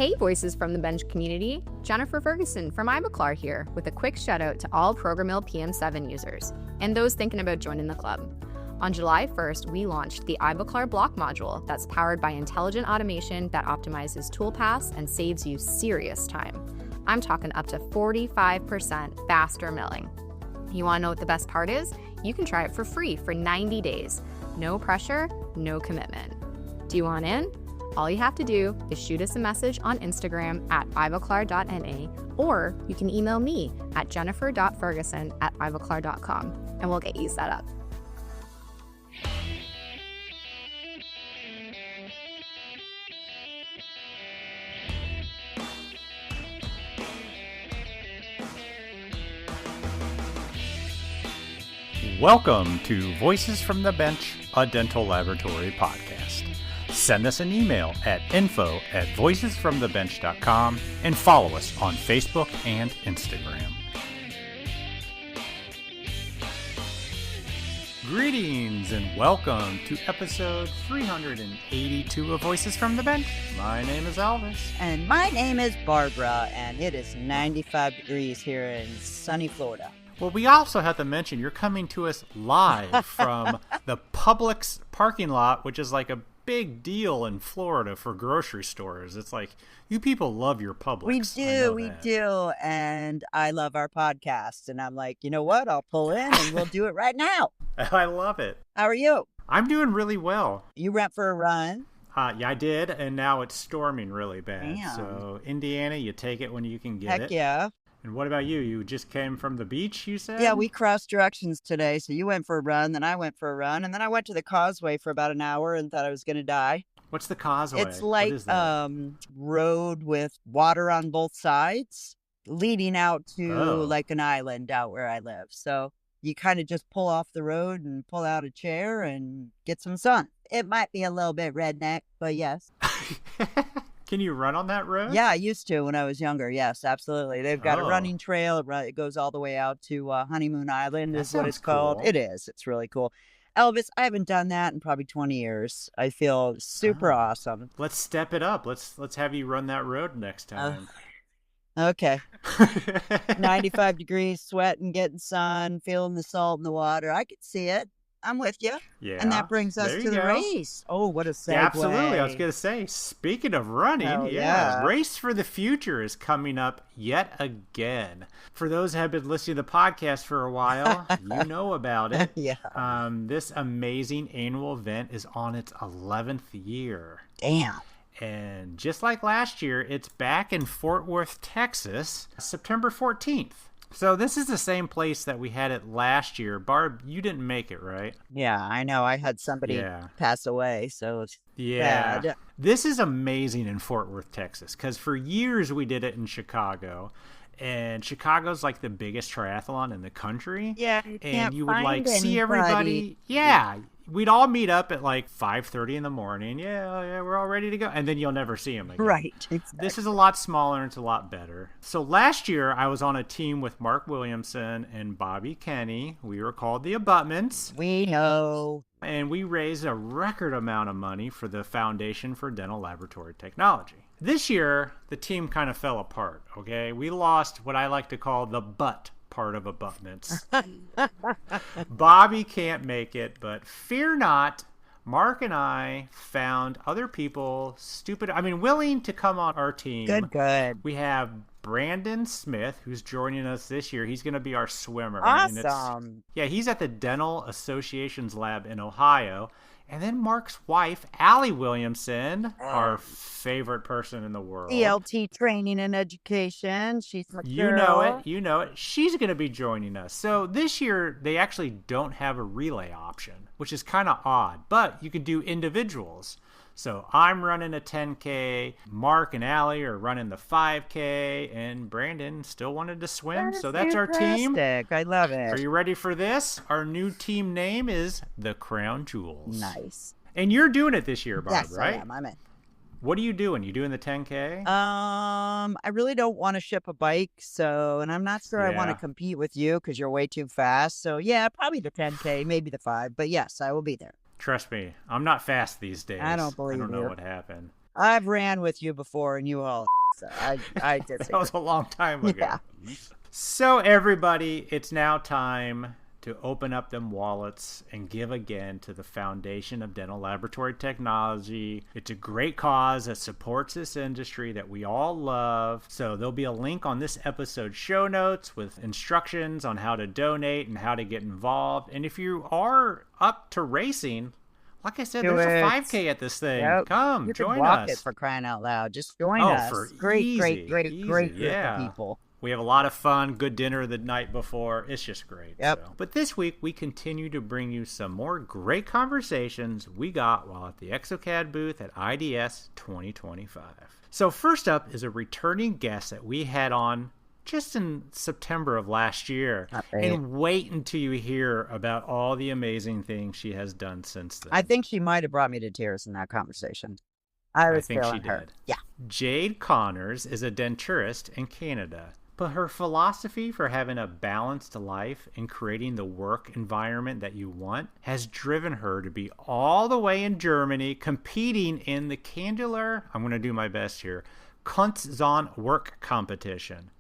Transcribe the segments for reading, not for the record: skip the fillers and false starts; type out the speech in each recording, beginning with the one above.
Hey, Voices from the Bench community, Jennifer Ferguson from Ivoclar here with a quick shout out to all PrograMill PM7 users and those thinking about joining the club. On July 1st, we launched the Ivoclar block module that's powered by intelligent automation that optimizes toolpaths and saves you serious time. I'm talking up to 45% faster milling. You want to know what the best part is? You can try it for free for 90 days. No pressure, no commitment. Do you want in? All you have to do is shoot us a message on Instagram at ivoclar.na, or you can email me at jennifer.ferguson@ivoclar.com, and we'll get you set up. Welcome to Voices from the Bench, a dental laboratory podcast. Send us an email at info@voicesfromthebench.com and follow us on Facebook and Instagram. Greetings and welcome to episode 382 of Voices from the Bench. My name is Elvis. And my name is Barbara, and it is 95 degrees here in sunny Florida. Well, we also have to mention you're coming to us live from the Publix parking lot, which is like a big deal in Florida for grocery stores. It's like, you people love your Publix. We do. And I love our podcast. And I'm like, you know what? I'll pull in and we'll do it right now. I love it. How are you? I'm doing really well. You went for a run? Yeah, I did. And now it's storming really bad. Damn. So, Indiana, you take it when you can get it. Heck yeah. And what about you? You just came from the beach, you said? Yeah, we crossed directions today. So you went for a run, then I went for a run, and then I went to the causeway for about an hour and thought I was going to die. What's the causeway? It's like road with water on both sides leading out to like an island out where I live. So you kind of just pull off the road and pull out a chair and get some sun. It might be a little bit redneck, but yes. Can you run on that road? Yeah, I used to when I was younger. Yes, absolutely. They've got a running trail. It goes all the way out to Honeymoon Island is what it's called. Cool. It is. It's really cool. Elvis, I haven't done that in probably 20 years. I feel super awesome. Let's step it up. Let's have you run that road next time. Okay. 95 degrees, sweating, getting sun, feeling the salt in the water. I could see it. I'm with you. Yeah. And that brings us to the race. Oh, what a segue. Yeah, absolutely. I was going to say, speaking of running, yeah, Race for the Future is coming up yet again. For those who have been listening to the podcast for a while, you know about it. Yeah. This amazing annual event is on its 11th year. Damn. And just like last year, it's back in Fort Worth, Texas, September 14th. So this is the same place that we had it last year. Barb, you didn't make it, right? Yeah, I know. I had somebody pass away, so it's bad. This is amazing in Fort Worth, Texas, because for years we did it in Chicago. And Chicago's like the biggest triathlon in the country. Yeah, and you would like see everybody. Yeah. We'd all meet up at like 5:30 in the morning. Yeah, we're all ready to go. And then you'll never see them again. Right. Exactly. This is a lot smaller and it's a lot better. So last year I was on a team with Mark Williamson and Bobby Kenny. We were called the Abutments. We know. And we raised a record amount of money for the Foundation for Dental Laboratory Technology. This year, the team kind of fell apart, okay? We lost what I like to call the butt part of Abutments. Bobby can't make it, but fear not. Mark and I found other people willing to come on our team. Good. We have Brandon Smith, who's joining us this year. He's going to be our swimmer. Awesome. He's at the Dental Association's lab in Ohio. And then Mark's wife, Allie Williamson, our favorite person in the world. ELT training and education. She's my girl. You know it. She's going to be joining us. So this year, they actually don't have a relay option, which is kind of odd. But you can do individuals. So I'm running a 10K, Mark and Allie are running the 5K, and Brandon still wanted to swim. So that's our team. I love it. Are you ready for this? Our new team name is the Crown Jewels. Nice. And you're doing it this year, Barb, right? Yes, I am. I'm in. What are you doing? You doing the 10K? I really don't want to ship a bike, and I'm not sure I want to compete with you because you're way too fast. So yeah, probably the 10K, maybe the 5, but yes, I will be there. Trust me, I'm not fast these days. I don't believe I don't know you. what happened. I've ran with you before, and you all. So I did. That was a long time ago. Yeah. So everybody, it's now time to open up them wallets and give again to the Foundation of Dental Laboratory Technology. It's a great cause that supports this industry that we all love. So there'll be a link on this episode's show notes with instructions on how to donate and how to get involved. And if you are up to racing, like I said, there's a 5K at this thing. Yep. Come, you join can walk us. It for crying out loud. Just join us. Great group of people. We have a lot of fun, good dinner the night before. It's just great. Yep. So. But this week, we continue to bring you some more great conversations we got while at the exocad booth at IDS 2025. So first up is a returning guest that we had on just in September of last year. And wait until you hear about all the amazing things she has done since then. I think she might have brought me to tears in that conversation. I think she did. Yeah. Jade Connors is a denturist in Canada. But her philosophy for having a balanced life and creating the work environment that you want has driven her to be all the way in Germany competing in the Candulor, I'm going to do my best here, KunstZahnWerk competition.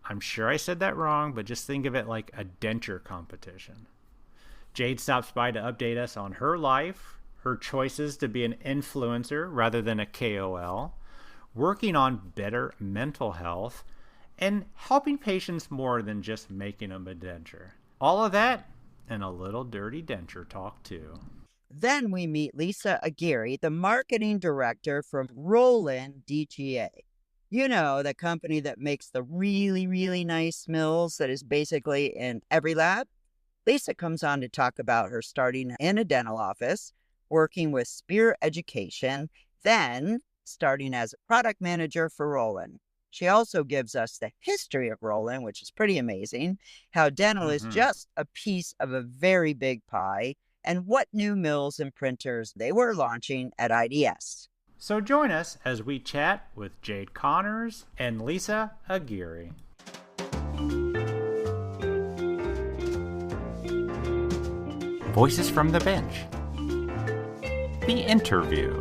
I'm sure I said that wrong, but just think of it like a denture competition. Jade stops by to update us on her life, her choices to be an influencer rather than a KOL, working on better mental health, and helping patients more than just making them a denture. All of that and a little dirty denture talk too. Then we meet Lisa Aguirre, the marketing director from Roland DGA. You know, the company that makes the really, really nice mills that is basically in every lab. Lisa comes on to talk about her starting in a dental office, working with Spear Education, then starting as a product manager for Roland. She also gives us the history of Roland, which is pretty amazing, how dental is just a piece of a very big pie, and what new mills and printers they were launching at IDS. So join us as we chat with Jade Connors and Lisa Aguirre. Voices from the bench. The interview.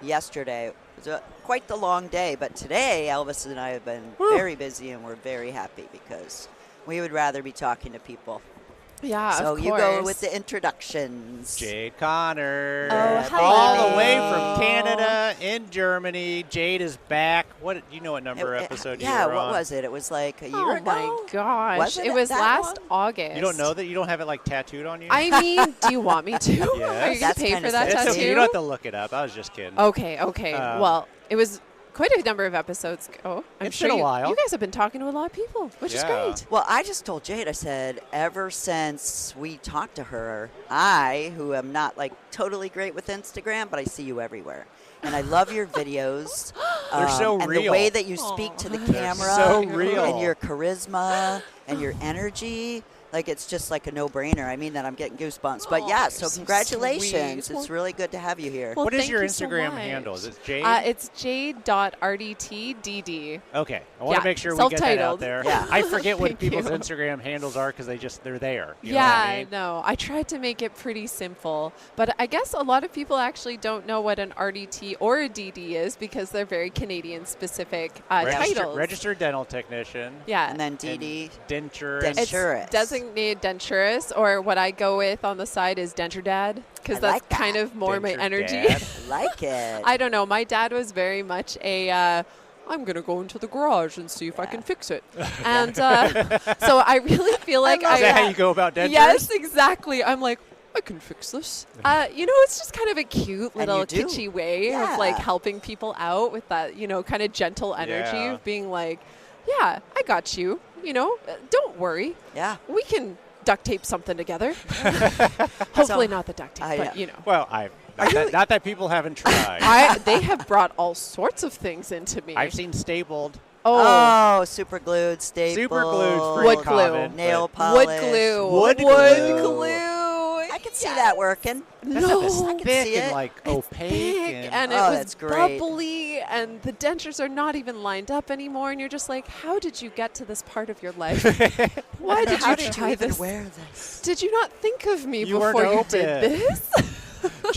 Yesterday was quite the long day, but today Elvis and I have been very busy, and we're very happy because we would rather be talking to people. Yeah, so of you course. go with the introductions. Jade Connors, hello. all the way from Canada in Germany. Jade is back. What you know? What number episode you were on? Yeah, what was it? It was like a year ago. Oh my gosh! Was it was that last long? August. You don't know that? You don't have it like tattooed on you? I mean, do you want me to? Yes. Are you gonna That's pay kinda for that sad. tattoo? It's okay. You don't have to look it up. I was just kidding. Okay. Well, it was quite a number of episodes ago. I'm It's sure been a while. You guys have been talking to a lot of people, which is great. Well, I just told Jade, I said, ever since we talked to her, I, who am not like totally great with Instagram, but I see you everywhere. And I love your videos. They're so and real. the way that you speak to the camera. so real. And your charisma and your energy. Like, it's just like a no-brainer. I mean that, I'm getting goosebumps. But yeah, so congratulations. sweet. It's really good to have you here. Well, What is thank your you so Instagram much. handle? Is it Jade? It's jade.rdtdd. Okay. I want to Yeah, make sure we get that out self-titled. there. Yeah. I forget what Thank people's you. Instagram handles are because they're there. You know what I mean? No, I tried to make it pretty simple, but I guess a lot of people actually don't know what an RDT or a DD is because they're very Canadian specific titles. Registered dental technician. Yeah. And then DD. Denture. Denture. It's Denturist. designated denturist, or what I go with on the side is denture dad, because I that's like that. kind of more my Denture energy. dad. Like it. I don't know. My dad was very much a, I'm going to go into the garage and see if I can fix it. And so I really feel like Is that how you go about dentures? Yes, exactly. I'm like, I can fix this. It's just kind of a cute little you do. kitschy way Yeah. of like helping people out with that, kind of gentle energy Yeah. of being like, yeah, I got you. Don't worry. Yeah. We can duct tape something together. Hopefully not the duct tape, but Well, not that people haven't tried. they have brought all sorts of things into me. I've seen stapled. Oh, super glued, stapled. Super glued, Wood glue. common, Nail but- polish. Wood glue. Wood glue. I can see that working. No, I can thick see and it. like opaque. big, and it Oh, was that's great. bubbly, and the dentures are not even lined up anymore, and you're just like, how did you get to this part of your life? Why did How you did you try even this? wear this? Did you not think of me You weren't before you did open. this?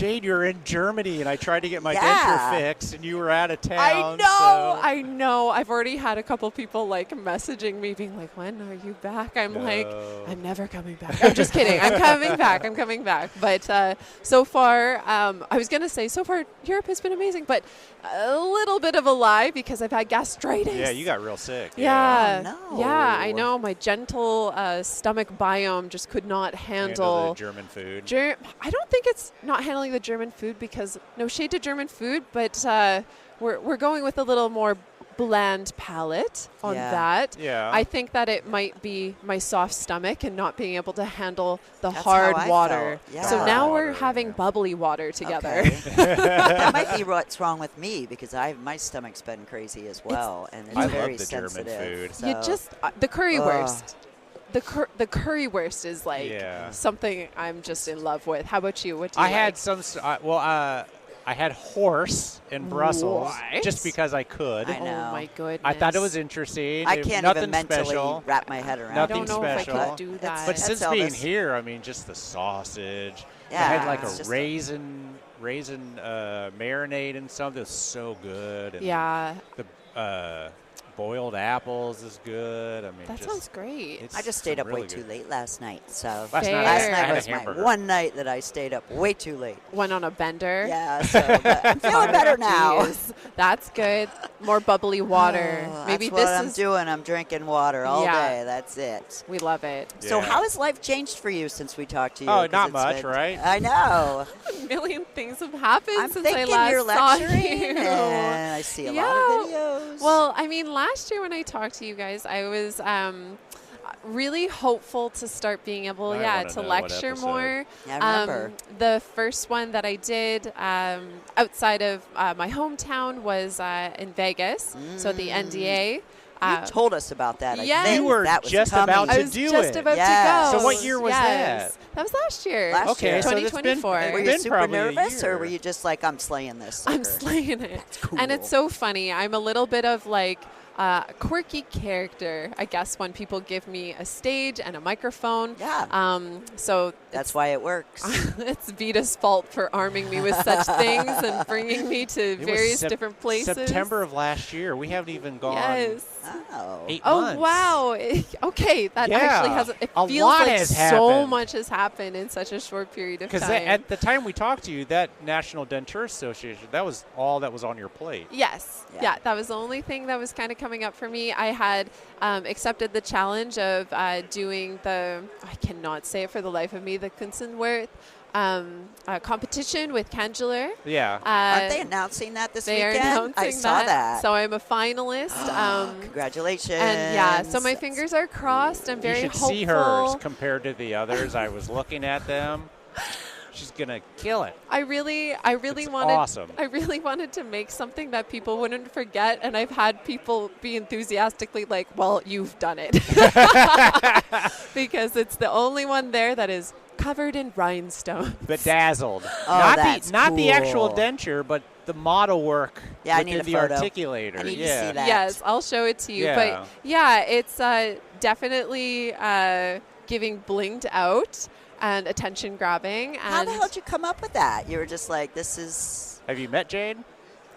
Jade, you're in Germany, and I tried to get my Yeah. denture fixed, and you were out of town. I know. I've already had a couple people like messaging me being like, when are you back? I'm like, I'm never coming back. I'm just kidding. I'm coming back. I'm coming back. But so far, I was going to say, so far, Europe has been amazing, but a little bit of a lie because I've had gastritis. Yeah, you got real sick. Yeah. Oh, no. Yeah, I know. My gentle stomach biome just could not handle the German food. I don't think it's not handling the German food because no shade to German food, but we're going with a little more bland palate on that. Yeah. I think that it might be my soft stomach and not being able to handle the That's hard how I water. felt. Yeah. So now Water, we're having yeah. bubbly water together. Okay. That might be what's wrong with me because my stomach's been crazy as well, and it's I very love the German sensitive. food. So. You just the currywurst. The currywurst is like something I'm just in love with. How about you? What do you like? had some. I had horse in Brussels What? just because I could. I know. Oh my goodness. I thought it was interesting. I can't Nothing even mentally special. wrap my head around I Nothing don't know special. if I could do that. But That's since being Elvis. here, I mean, just the sausage. I Yeah, had like it's a just raisin marinade and something. It was so good. And Yeah, The boiled apples is good. I mean, that sounds great. it's I just stayed up really way too good. late last night. So Last night I last had night a was my hamburger. one night that I stayed up way too late. Went on a bender. Yeah, so but I'm feeling better now. Jeez, that's good. More bubbly water. Oh, Maybe that's this what I'm is. doing. I'm drinking water all Yeah. day. That's it. We love it. So Yeah. how has life changed for you since we talked to you? Oh, 'Cause not it's much, been- right? I know. A million things have happened I'm since I thinking last you're saw lecturing, you. and I see a lot of videos. Well, I mean, last year when I talked to you guys, I was really hopeful to start being able, I wanna to know what lecture episode. more. Yeah, I remember. The first one that I did outside of my hometown was in Vegas, so at the NDA. You told us about that. I yes. think. You were that was just coming. about I to was do just it. about Yes. to go. So what year was Yes. That was last year. Last Okay, year. so it's been- 2024. it's Were you been super probably a nervous, or year. were you just like, I'm slaying this? I'm sucker? slaying it. cool. And it's so funny. I'm a little bit of like a quirky character, I guess, when people give me a stage and a microphone. Yeah. So That's why it works. it's Vita's fault for arming me with such things and bringing me to It was various different places. September of last year. We haven't even gone Yes. Oh. 8 Oh, months. wow. Okay, that Yeah. actually has, it A feels lot like has so happened. much has happened in such a short period of Because time. at the time we talked to you, that National Denturist Association, that was all that was on your plate. Yes. Yeah. Yeah, that was the only thing that was kind of coming up for me. I had accepted the challenge of doing I cannot say it for the life of me, the KunstZahnWerk competition with Candulor. Yeah. Aren't they announcing that this They are weekend? announcing I saw that. So I'm a finalist. Congratulations. And yeah, so my fingers are crossed. I'm very you should hopeful. see hers compared to the others. I was looking at them. She's gonna kill it. I really It's wanted. awesome. I really wanted to make something that people wouldn't forget, and I've had people be enthusiastically like, "Well, you've done it," because it's the only one there that is covered in rhinestones. Bedazzled. Oh, not that's not the actual cool. denture, but the model work Yeah, I need within a the photo. articulator. I need to yeah. see that. Yes, I'll show it to you. Yeah. But yeah, it's definitely giving blinged out and attention grabbing. And How the hell did you come up with that? You were just like, this is... Have you met Jade?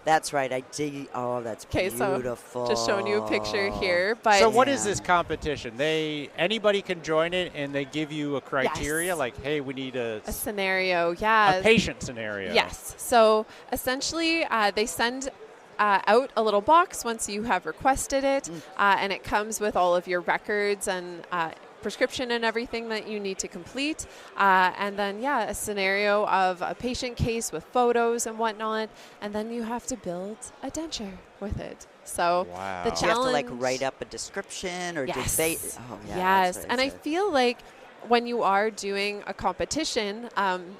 That's right. I did. Oh, that's Okay, so beautiful. just showing you a picture here. But So what is Yeah. this competition? Anybody can join it, and they give you a criteria, Yes. like, hey, we need a scenario, yeah. a patient scenario. Yes. So essentially, they send out a little box once you have requested it, and it comes with all of your records and prescription and everything that you need to complete. And then, a scenario of a patient case with photos and whatnot. And then you have to build a denture with it. So Wow. the Do you have to like challenge- write up a description or Yes. debate? Oh, yeah. Yes, that's and I feel like when you are doing a competition,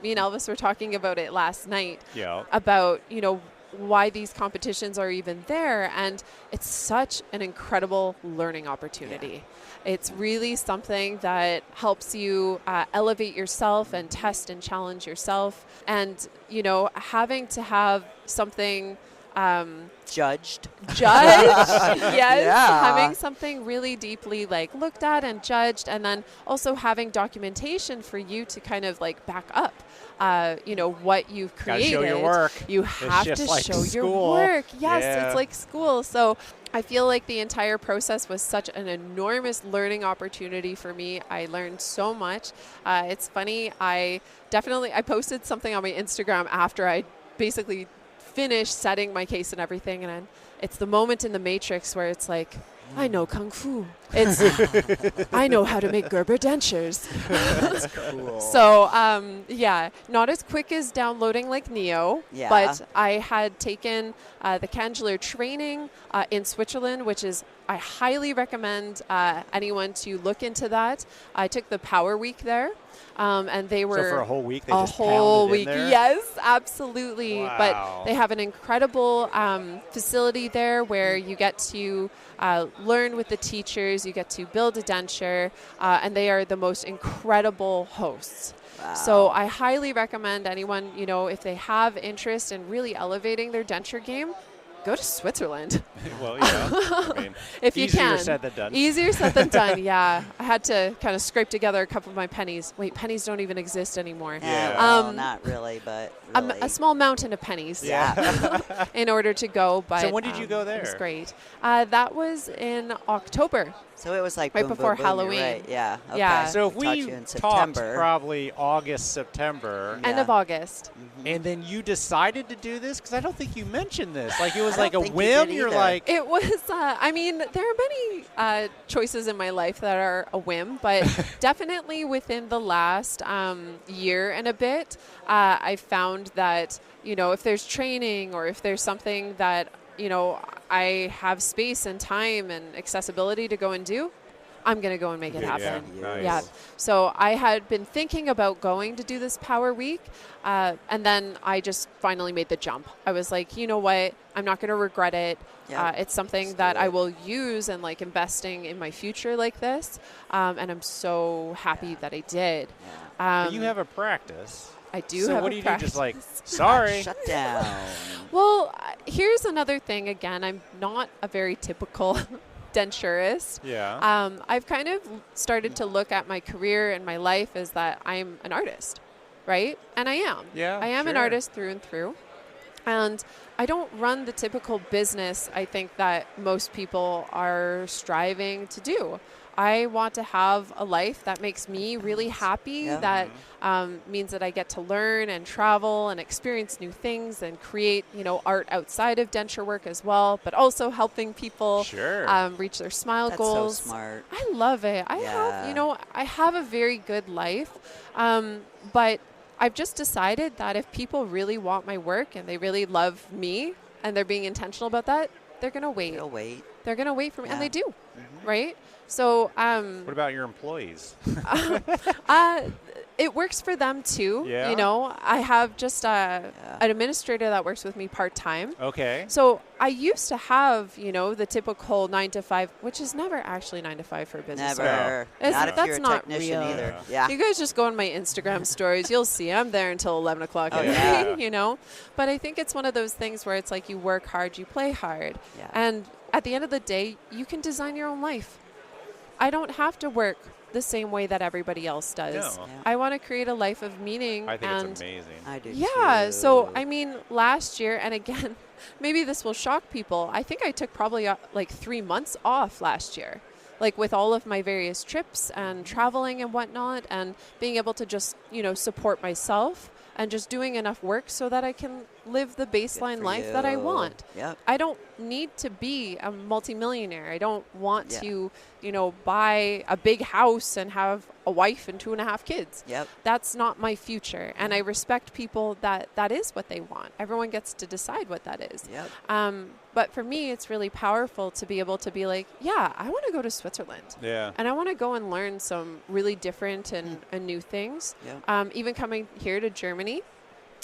me and Elvis were talking about it last night, Yeah. about, why these competitions are even there, and it's such an incredible learning opportunity. It's really something that helps you elevate yourself and test and challenge yourself, and having to have something Judged. Yes, Yeah. having something really deeply like looked at and judged, and then also having documentation for you to kind of like back up what you've Gotta created. show your work. You It's have just to like show your school. work. Yes, Yeah. it's like school. So I feel like the entire process was such an enormous learning opportunity for me. I learned so much. It's funny, I posted something on my Instagram after I basically finished setting my case and everything, and it's the moment in the Matrix where it's like, I know Kung Fu. It's I know how to make Gerber dentures. That's cool. So, not as quick as downloading like Neo, Yeah. but I had taken the Candulor training in Switzerland, which is, I highly recommend anyone to look into that. I took the Power Week there, and they were... So for a whole week, they a just whole pounded week. in there? Yes, absolutely. Wow. But they have an incredible facility there where you get to learn with the teachers, you get to build a denture, and they are the most incredible hosts. Wow. So I highly recommend anyone, if they have interest in really elevating their denture game, go to Switzerland. Well, yeah. I mean, If you can. Easier said than done. Easier said than done, yeah. I had to kind of scrape together a couple of my pennies. Wait, pennies don't even exist anymore. Yeah. Well, not really, but really. A small mountain of pennies. Yeah. In order to go. But So when did you go It was there? great. That was in October. So it was like Right boom, boom, before boom, you're Halloween. right. Yeah. Okay. Yeah. So if Talked we to you in talked September. probably August, September, Yeah. End of August. and then you decided to do this? Because I don't think you mentioned this. Like, it was I like a don't think you whim? did You're either. like, It was, there are many choices in my life that are a whim, but definitely within the last year and a bit, I found that, if there's training or if there's something that, I have space and time and accessibility to go and do, I'm going to go and make it happen. nice. Yeah. So I had been thinking about going to do this Power Week, and then I just finally made the jump. I was like, you know what? I'm not going to regret it. Yeah. It's something Let's that do I it. will use and like investing in my future like this. And I'm so happy that I did. but you have a practice. I do So have what a do you do? Just like, practice. sorry. Shut down. Well, here's another thing. Again, I'm not a very typical denturist. Yeah. I've kind of started to look at my career and my life as that I'm an artist, right? And I am. Yeah, I am an sure. artist through and through. And I don't run the typical business I think that most people are striving to do. I want to have a life that makes me really happy, Yeah. that means that I get to learn and travel and experience new things and create, art outside of denture work as well, but also helping people Sure. reach their smile That's goals. so smart. I love it. I have, Yeah. I have a very good life, but I've just decided that if people really want my work and they really love me and they're being intentional about that, they're going to wait. You'll wait. They're going to wait for me, and Yeah. they do, right? So What about your employees? it works for them too. Yeah. I have just an administrator that works with me part-time. Okay. So I used to have, the typical 9 to 5, which is never actually 9 to 5 for a business owner. Never. It's- Not if that's you're a not technician real. either. Yeah. Yeah. You guys just go on my Instagram stories. You'll see I'm there until 11 o'clock Oh, at yeah. night, But I think it's one of those things where it's like you work hard, you play hard. Yeah. And at the end of the day, you can design your own life. I don't have to work the same way that everybody else does. No. Yeah. I want to create a life of meaning. I think and it's amazing. I do yeah, too. so I mean, last year, and again, maybe this will shock people, I think I took probably like 3 months off last year, like with all of my various trips and traveling and whatnot, and being able to just, support myself and just doing enough work so that I can live the baseline for life that I you. want. Yep. I don't need to be a multimillionaire. I don't want Yeah. to, buy a big house and have a wife and 2.5 kids. Yep. That's not my future. And I respect people that is what they want. Everyone gets to decide what that is. Yep. But for me, it's really powerful to be able to be like, yeah, I want to go to Switzerland. Yeah. And I want to go and learn some really different and new things. Yep. Even coming here to Germany,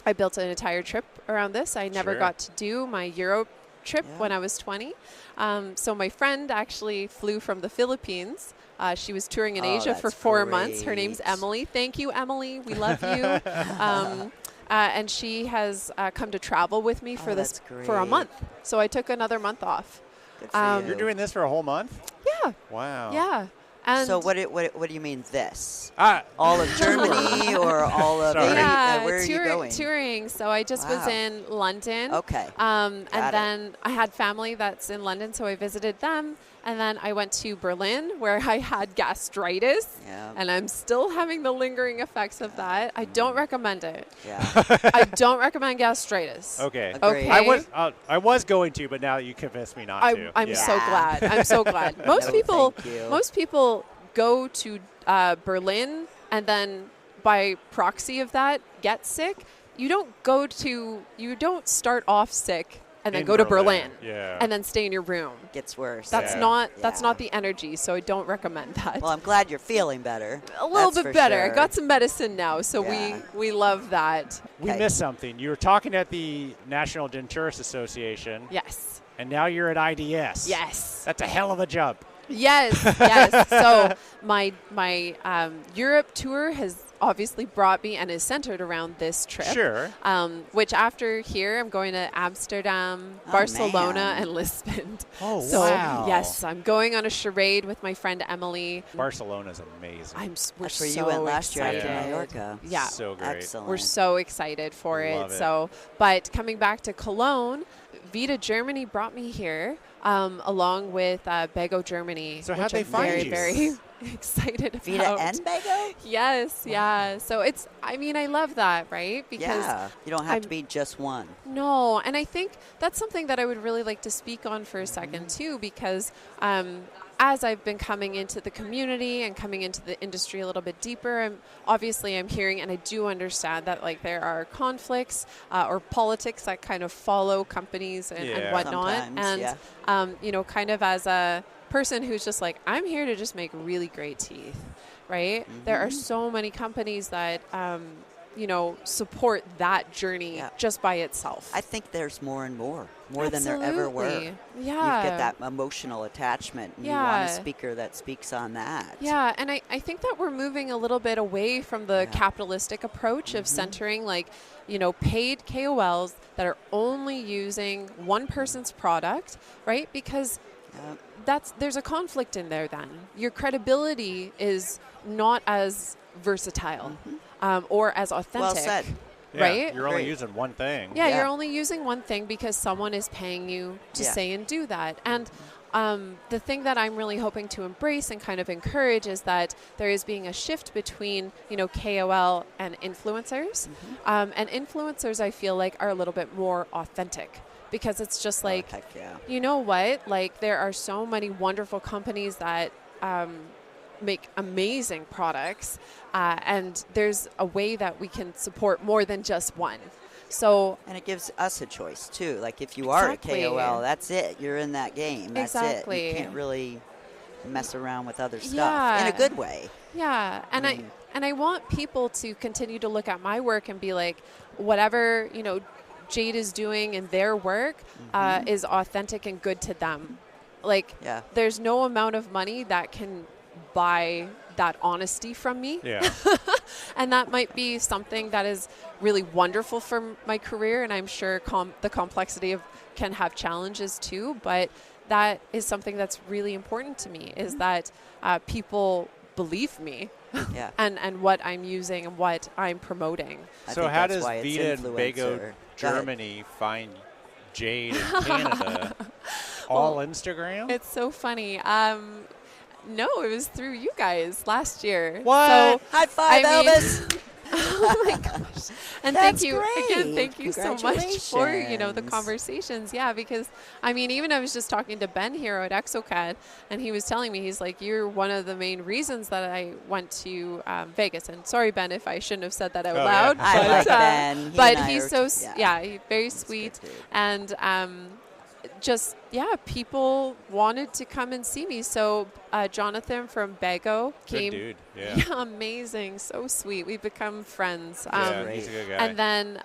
I built an entire trip around this. I never Sure. got to do my Euro trip Yeah. when I was 20. So my friend actually flew from the Philippines. She was touring in Oh, Asia for that's 4 months. Her name's great. Emily. Thank you, Emily. We love you. and she has come to travel with me for that's for a great. month. So I took another month off. Good for you. You're doing this for a whole month? Yeah. Wow. Yeah. And So what do you mean this? Ah, All of Germany or all of Sorry. yeah, where are you going? touring. So I just was Wow. in London. Okay. And Got it. then I had family that's in London, so I visited them. And then I went to Berlin, where I had gastritis. Yeah. And I'm still having the lingering effects of that. I don't recommend it. Yeah. I don't recommend gastritis. okay. Agreed. Okay. I was going to, but now you convinced me not to. I'm Yeah. so glad. I'm so glad. Most No, people, thank you. most people go to Berlin and then by proxy of that get sick. You don't start off sick and then In go to Berlin Yeah. and then stay in your room. Gets worse. That's Yeah. not Yeah. the energy. So I don't recommend that. Well, I'm glad you're feeling better. A little That's bit for better. I sure. got some medicine now, so Yeah. we love that. We Okay. missed something. You were talking at the National Denturist Association, Yes. and now you're at IDS. Yes. That's a hell of a jump. Yes, yes. So my Europe tour has obviously brought me and is centered around this trip. Sure. Which after here, I'm going to Amsterdam, Oh, Barcelona, man. and Lisbon. Oh, So wow. yes, I'm going on a charade with my friend Emily. Barcelona's amazing. We're That's where so you went last year excited. after Mallorca. Yeah. So great. Excellent. We're so excited for Love it. it. So, but coming back to Cologne, Vita Germany brought me here, along with Bego Germany. So which how'd they I'm find very, you? very excited Vita about. and Bago? Yes, yeah. So I love that, right? Because Yeah. You don't have I'm- to be just one. no, and I think that's something that I would really like to speak on for a second too, because as I've been coming into the community and coming into the industry a little bit deeper, I'm hearing, and I do understand that like there are conflicts or politics that kind of follow companies and Yeah. whatnot, Sometimes, and kind of as a person who's just like, I'm here to just make really great teeth, right? There are so many companies that support that journey Yeah. just by itself. I think there's more and more than there ever were. Absolutely. Yeah. You get that emotional attachment, and you want Yeah. a speaker that speaks on that. Yeah, and I think that we're moving a little bit away from the Yeah. capitalistic approach of centering paid KOLs that are only using one person's product, right? Because there's a conflict in there then. Your credibility is not as versatile or as authentic. Well said. Yeah, right? You're only Great. using one thing. Yeah, Yeah. you're only using one thing because someone is paying you to Yeah. say and do that. And the thing that I'm really hoping to embrace and kind of encourage is that there is being a shift between, KOL and influencers. And influencers, I feel like, are a little bit more authentic because it's just like, Heck yeah. you know what? Like, there are so many wonderful companies that make amazing products, and there's a way that we can support more than just one. So, And it gives us a choice, too. Like, if you are Exactly. a KOL, that's it. You're in that game. That's it. Exactly. You can't really mess around with other stuff Yeah. in a good way. yeah, and I want people to continue to look at my work and be like, whatever Jade is doing in their work is authentic and good to them. Like, Yeah. there's no amount of money that can buy that honesty from me. Yeah. And that might be something that is really wonderful for my career, and I'm sure the complexity can have challenges too, but that is something that's really important to me, is that people believe me Yeah. and what I'm using and what I'm promoting. I So think how that's does why it's Vita and influencer. Bago Go ahead. Germany find Jade in Canada? All Instagram? It's so funny. No, it was through you guys last year. What? So, High five, I mean- Elvis! oh my gosh. And That's thank you again. great. Thank you so much for, the Congratulations. conversations. Yeah, because even I was just talking to Ben here at exocad, and he was telling me, he's like, you're one of the main reasons that I went to Vegas. And sorry, Ben, if I shouldn't have said that out Oh, yeah. loud. I but, like Ben. He but and I he's are so, yeah. he's very He's sweet. good, too. And people wanted to come and see me. So Jonathan from Bago Good came. dude. Yeah. Yeah, amazing. So sweet. We've become friends. Yeah, Great. he's a good guy. And then,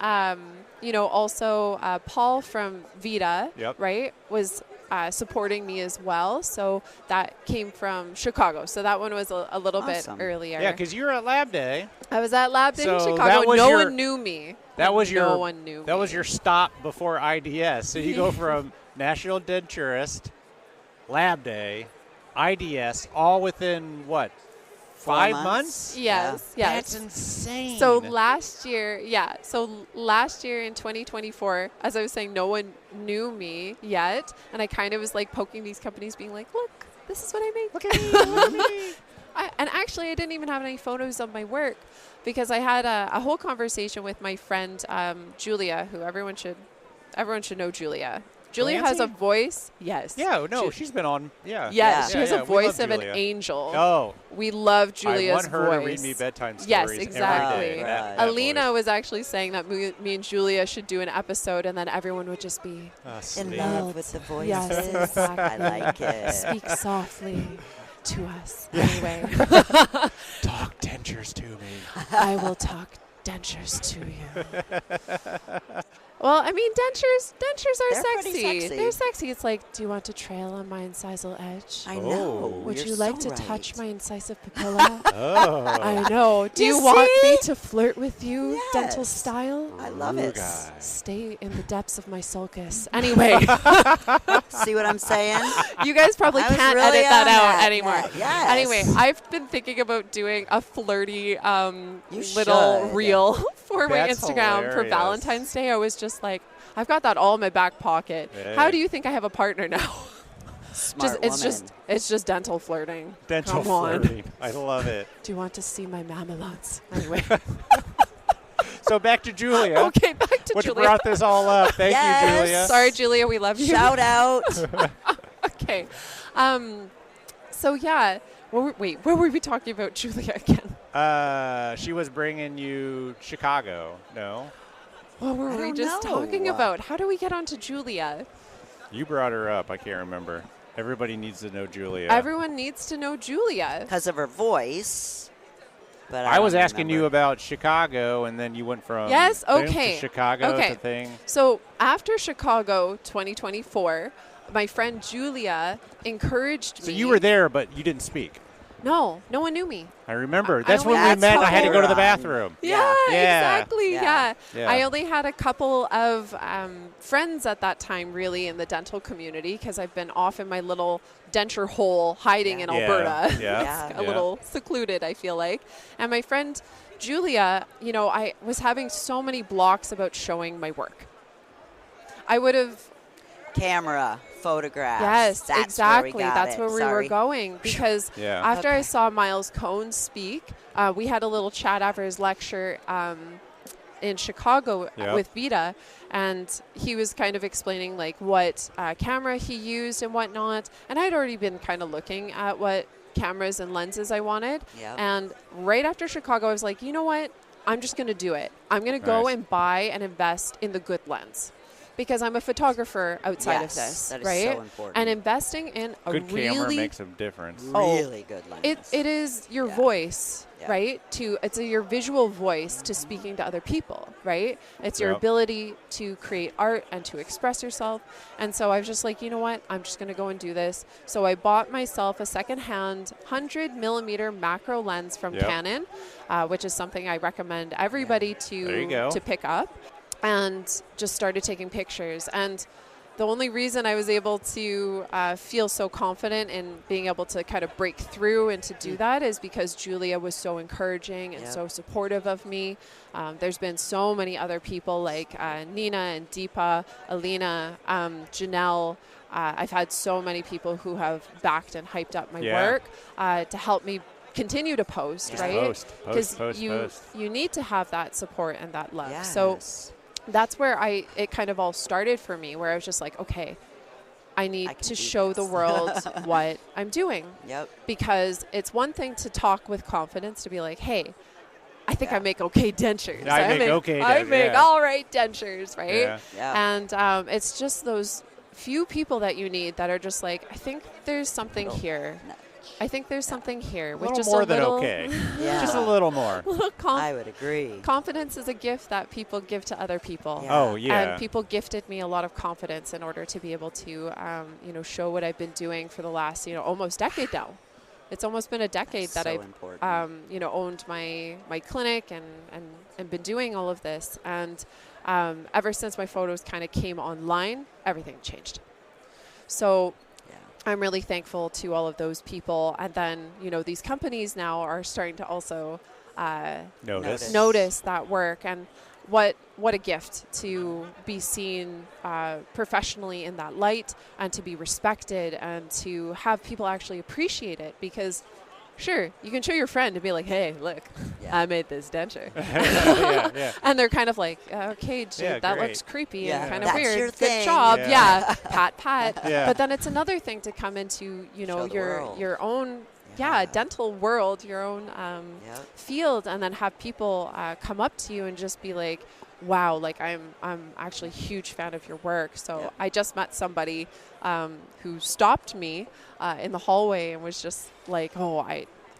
also Paul from Vita, Yep. right, was supporting me as well. So that came from Chicago. So that one was a little bit earlier. Yeah, because you were at Lab Day. I was at Lab Day in So Chicago. that was No your- one knew me. That was your No one knew That me. was your stop before IDS. So you go from National Denturist, Lab Day, IDS, all within what? 5 months? Yes. That's insane. So last year, in 2024, as I was saying, no one knew me yet. And I kind of was like poking these companies being like, look, this is what I make. Look at me. Look at me. And actually, I didn't even have any photos of my work because I had a whole conversation with my friend, Julia, who everyone should know Julia. Julia has a voice. Yes. Yeah, no, she's been on. Yeah. Yes, she has a we voice love of an Julia. angel. Oh. We love Julia's I want her voice. to read me bedtime stories Yes, every exactly. day. That Alina voice. was actually saying that me and Julia should do an episode, and then everyone would just be In Sleep. love with the voices. Yes, exactly. I like it. speak softly to us. Anyway, Talk dentures to me. I will talk dentures to you. Well, I mean, dentures are They're pretty sexy. They're sexy. It's like, do you want to trail on my incisal edge? I know. Oh. Would You're you like so to touch right. my incisive papilla? Oh. I know. Do you You want me see? to flirt with you, dental Yes. style? I love Ooh, it. guy. Stay in the depths of my sulcus. Anyway, See what I'm saying? you guys probably I was can't really edit that on out that. anymore. Yes. Anyway, I've been thinking about doing a flirty You little should. reel for my That's Instagram for hilarious. Valentine's Day. I was just like, I've got that all in my back pocket. Hey. How do you think I have a partner now? Smart it's woman. just dental flirting. Dental Come on. flirting. I love it. Do you want to see my mamelons? Anyway. So back to Julia. Okay, back to Which Julia. brought this all up. Thank Yes. you, Julia. Sorry, Julia, we love you. Shout out. Okay. So yeah. Where were we talking about Julia again? She was bringing you Chicago. No? What were I we don't just know. talking about? How do we get onto Julia? You brought her up. I can't remember. Everybody needs to know Julia. Everyone needs to know Julia. Because of her voice. But I was don't asking you remember. about Chicago, and then you went from Yes, boom okay. to Chicago Okay. to thing. So after Chicago 2024, my friend Julia encouraged So me. you were there, but you didn't speak. No one knew me. I remember. I That's when only- we That's met. I how had to we go to were the on. bathroom. Yeah, Yeah. exactly. Yeah. Yeah. I only had a couple of friends at that time, really, in the dental community because I've been off in my little denture hole hiding in Yeah. Alberta. Yeah. Yeah. A little secluded, I feel like. And my friend Julia, I was having so many blocks about showing my work. I would have. Camera, photographs. Yes, That's exactly. Where we got That's it. where we Sorry. were going because Yeah. after I Okay. saw Miles Cohn speak, we had a little chat after his lecture in Chicago Yep. with Vita, and he was kind of explaining like what camera he used and whatnot. And I'd already been kind of looking at what cameras and lenses I wanted. Yep. And right after Chicago, I was like, you know what? I'm just going to do it. I'm going to go Nice. and buy and invest in the good lens. Because I'm a photographer outside Yes, of this, that is right? so important. And investing in a Good camera really, makes a difference. Really good lens. it is your Yeah. voice, Yeah. right? It's your visual voice to speaking to other people, right? It's your Yep. ability to create art and to express yourself. And so I was just like, you know what? I'm just going to go and do this. So I bought myself a secondhand 100 millimeter macro lens from Yep. Canon, which is something I recommend everybody There you go. to pick up. And just started taking pictures. And the only reason I was able to feel so confident in being able to kind of break through and to do that is because Julia was so encouraging and Yep. so supportive of me. There's been so many other people like Nina and Deepa, Alina, Janelle. I've had so many people who have backed and hyped up my Yeah. work to help me continue to post, Yeah. right? Post, you post. you need to have that support and that love. Yes. So that's where it kind of all started for me, where I was just like, okay, I need I can to do show the this. world what I'm doing. Yep. Because it's one thing to talk with confidence, to be like, hey, I think Yeah. I make okay dentures. Yeah, I make okay I dentures, make yeah. all right dentures, right? Yeah. Yeah. And it's just those few people that you need that are just like, I think there's something here. I think there's something here A with little just more a than little, okay. Yeah. Just a little more. little I would agree. confidence is a gift that people give to other people. Yeah. Oh, yeah. And people gifted me a lot of confidence in order to be able to, show what I've been doing for the last, almost decade now. It's almost been a decade That's that so I've, important. owned my clinic and been doing all of this. And ever since my photos kind of came online, everything changed. So I'm really thankful to all of those people. And then, these companies now are starting to also notice that work. And what a gift to be seen professionally in that light and to be respected and to have people actually appreciate it. Because sure, you can show your friend and be like, hey, look, I made this denture. Yeah. And they're kind of like, okay, Jade, that great. looks creepy Yeah, and kind of that's weird. your Good thing. job. Yeah. Pat. Yeah. But then it's another thing to come into, Show the world. your own Yeah. dental world, your own field, and then have people come up to you and just be like, wow, like I'm actually a huge fan of your work. So I just met somebody who stopped me in the hallway and was just like, oh,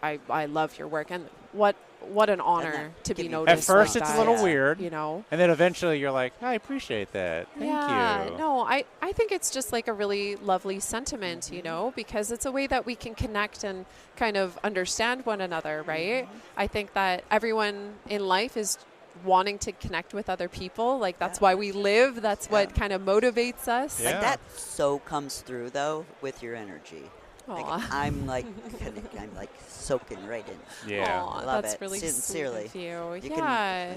I love your work. And what an honor to be noticed. At first like it's that, a little weird, And then eventually you're like, I appreciate that. Thank you. No, I think it's just like a really lovely sentiment, because it's a way that we can connect and kind of understand one another, right? I think that everyone in life is wanting to connect with other people. Like that's why we live. That's what kind of motivates us. Yeah. Like that so comes through though with your energy. Like, I'm like soaking right in. Yeah. Aw, Love that's it. really Sincerely. sweet of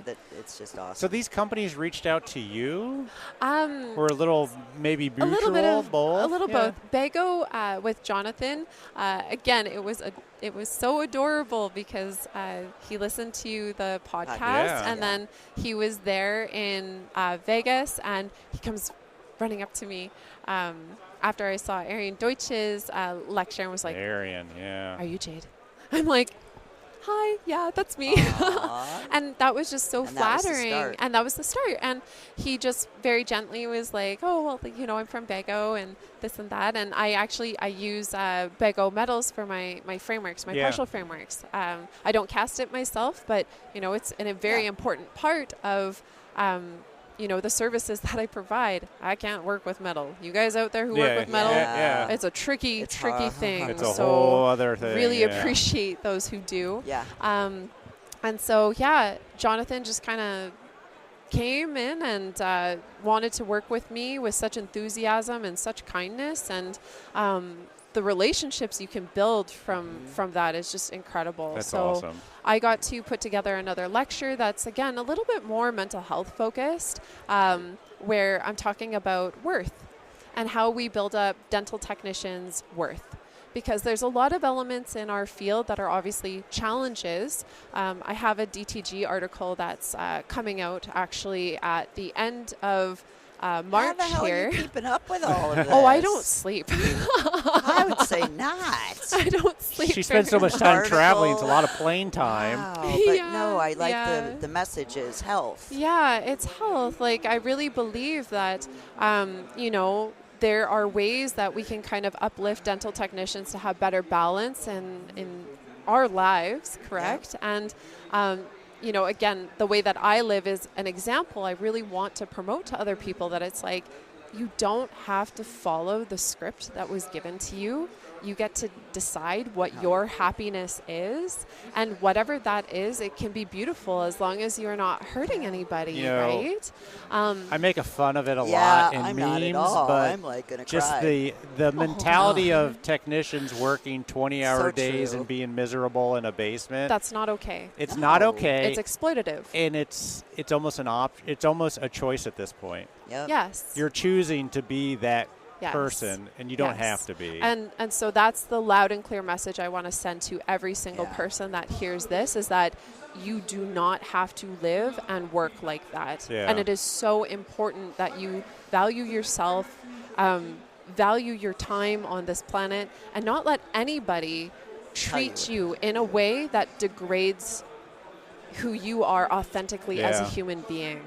you. It's just awesome. So these companies reached out to you? Um, Or a little maybe mutual, a little bit of both? a little Yeah. both. Bago with Jonathan. Again, it was so adorable because he listened to the podcast and then he was there in Vegas and he comes running up to me after I saw Arian Deutsch's lecture and was like, Arian, yeah. "Are you Jade?" I'm like, hi, yeah, that's me. And that was just so flattering. And that was the start. And he just very gently was like, oh, well, I'm from Bago and this and that. And I use Bago metals for my frameworks, my partial frameworks. I don't cast it myself, but, it's a very important part of the services that I provide. I can't work with metal. You guys out there who work with metal, it's a tricky thing. It's a whole other thing. Really appreciate those who do. Yeah. And so, Jonathan just kind of came in and wanted to work with me with such enthusiasm and such kindness. And the relationships you can build from that is just incredible. That's so awesome. I got to put together another lecture that's, again, a little bit more mental health focused, where I'm talking about worth and how we build up dental technicians' worth. Because there's a lot of elements in our field that are obviously challenges. I have a DTG article that's coming out actually at the end of March How the hell here. are you keeping up with all of this? Oh, I don't sleep. I would say not. I don't sleep. She spends so much time traveling. It's a lot of plane time. Wow, but Yeah, no, I like the message is health. Yeah, it's health. Like, I really believe that, there are ways that we can kind of uplift dental technicians to have better balance in our lives, correct? Yeah. And, again, the way that I live is an example. I really want to promote to other people that it's like, you don't have to follow the script that was given to you. You get to decide what your happiness is, and whatever that is, it can be beautiful as long as you're not hurting anybody, right? I make a fun of it a Yeah, lot in I'm memes, not at all. but I'm like gonna just cry. the mentality of technicians working 20-hour So days true. and being miserable in a basement. That's not okay. It's not okay. It's exploitative. And it's almost it's almost a choice at this point. Yep. Yes. You're choosing to be that Yes. person, and you don't Yes. have to be. And so that's the loud and clear message I want to send to every single Yeah. person that hears this, is that you do not have to live and work like that. Yeah. And it is so important that you value yourself, value your time on this planet, and not let anybody treat you in a way that degrades who you are authentically as a human being.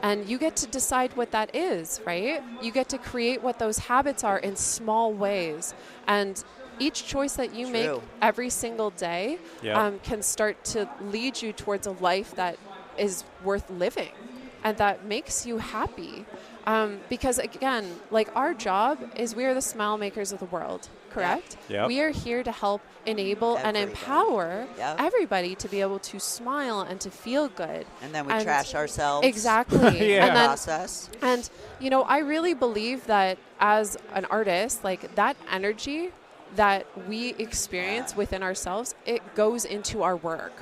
And you get to decide what that is, right? You get to create what those habits are in small ways. And each choice that you make every single day can start to lead you towards a life that is worth living and that makes you happy. Because again, like our job is we are the smile makers of the world, correct? Yep. We are here to help enable and empower everybody to be able to smile and to feel good. And then we trash ourselves. Exactly. And then, process. And, you know, I really believe that as an artist, like that energy that we experience within ourselves, it goes into our work.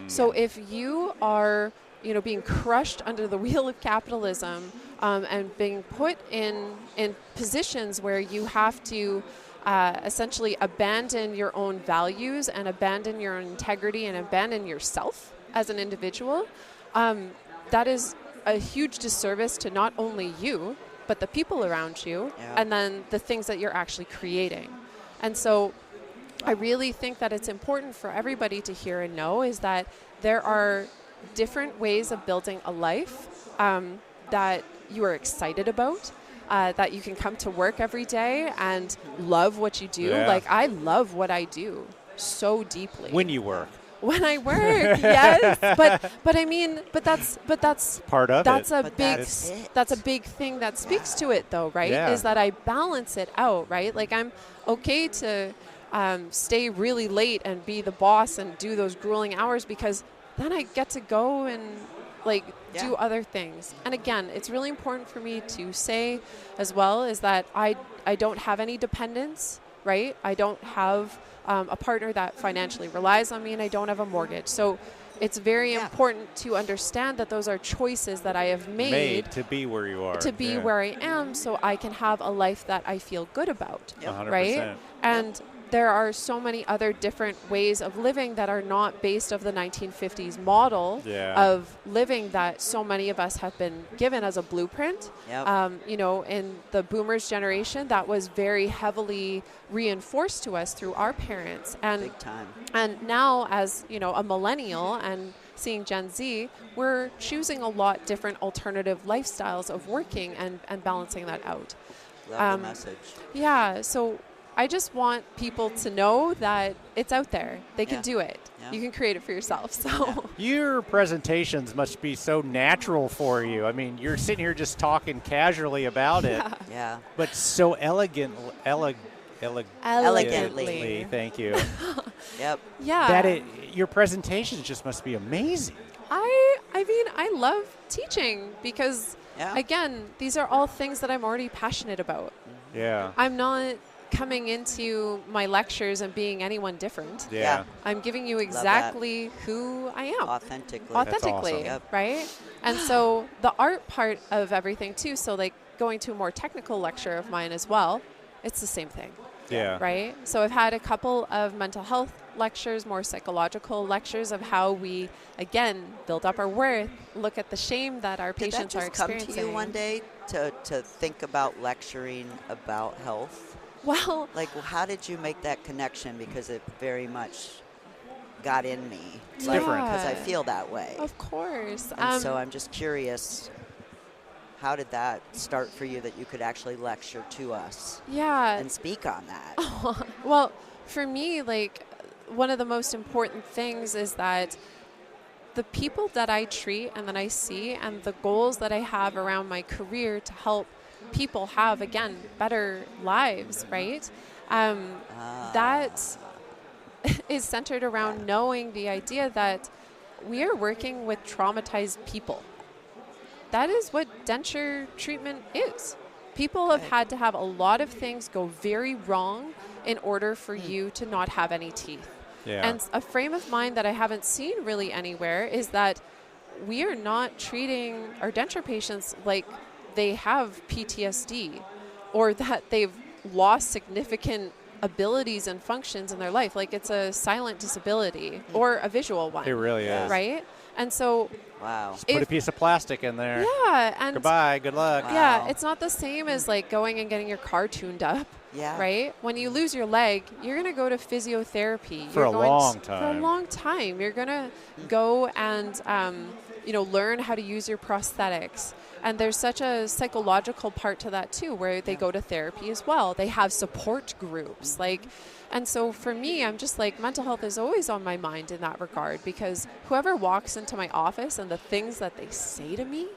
So if you are, you know, being crushed under the wheel of capitalism and being put in positions where you have to essentially abandon your own values and abandon your own integrity and abandon yourself as an individual, that is a huge disservice to not only you, but the people around you, and then the things that you're actually creating. And so I really think that it's important for everybody to hear and know is that there are different ways of building a life that you are excited about, that you can come to work every day and love what you do. Like I love what I do so deeply. When you work. When I work, yes, but I mean, but that's part of that's it. That's a big thing that speaks to it, though, right? Is that I balance it out, right? Like I'm okay to stay really late and be the boss and do those grueling hours because then I get to go and like do other things. And again, it's really important for me to say as well is that I don't have any dependents, right? I don't have a partner that financially relies on me, and I don't have a mortgage. So it's very important to understand that those are choices that I have made to be where you are, to be where I am, so I can have a life that I feel good about, 100%. right? And there are so many other different ways of living that are not based of the 1950s model of living that so many of us have been given as a blueprint. You know, in the boomers generation, that was very heavily reinforced to us through our parents. And big time. And now as, you know, a millennial and seeing Gen Z, we're choosing a lot different alternative lifestyles of working and balancing that out. Love the message. Yeah, so I just want people to know that it's out there. They can do it. You can create it for yourself. So your presentations must be so natural for you. I mean, you're sitting here just talking casually about it. But so elegantly. Thank you. That your presentations just must be amazing. I mean, I love teaching because, again, these are all things that I'm already passionate about. I'm not coming into my lectures and being anyone different. I'm giving you exactly who I am. Authentically. Awesome. Right? And so the art part of everything too, so like going to a more technical lecture of mine as well, it's the same thing. Right? So I've had a couple of mental health lectures, more psychological lectures of how we, again, build up our worth, look at the shame that our patients are experiencing. Did that just come to you one day to think about lecturing about health? Well, like, how did you make that connection? Because it very much got in me. It's different. Because I feel that way. Of course. And so I'm just curious, how did that start for you that you could actually lecture to us? And speak on that? Well, for me, like, one of the most important things is that the people that I treat and that I see and the goals that I have around my career to help people have, again, better lives, right? That is centered around knowing the idea that we are working with traumatized people. That is what denture treatment is. People have had to have a lot of things go very wrong in order for you to not have any teeth. And a frame of mind that I haven't seen really anywhere is that we are not treating our denture patients like they have PTSD or that they've lost significant abilities and functions in their life. Like it's a silent disability or a visual one. It really is. Right? And so just put a piece of plastic in there. And goodbye, good luck. It's not the same as like going and getting your car tuned up. Right? When you lose your leg, you're going to go to physiotherapy. For a long time. You're going to go and, you know, learn how to use your prosthetics. And there's such a psychological part to that too, where they go to therapy as well. They have support groups. And so for me, I'm just like, mental health is always on my mind in that regard, because whoever walks into my office and the things that they say to me,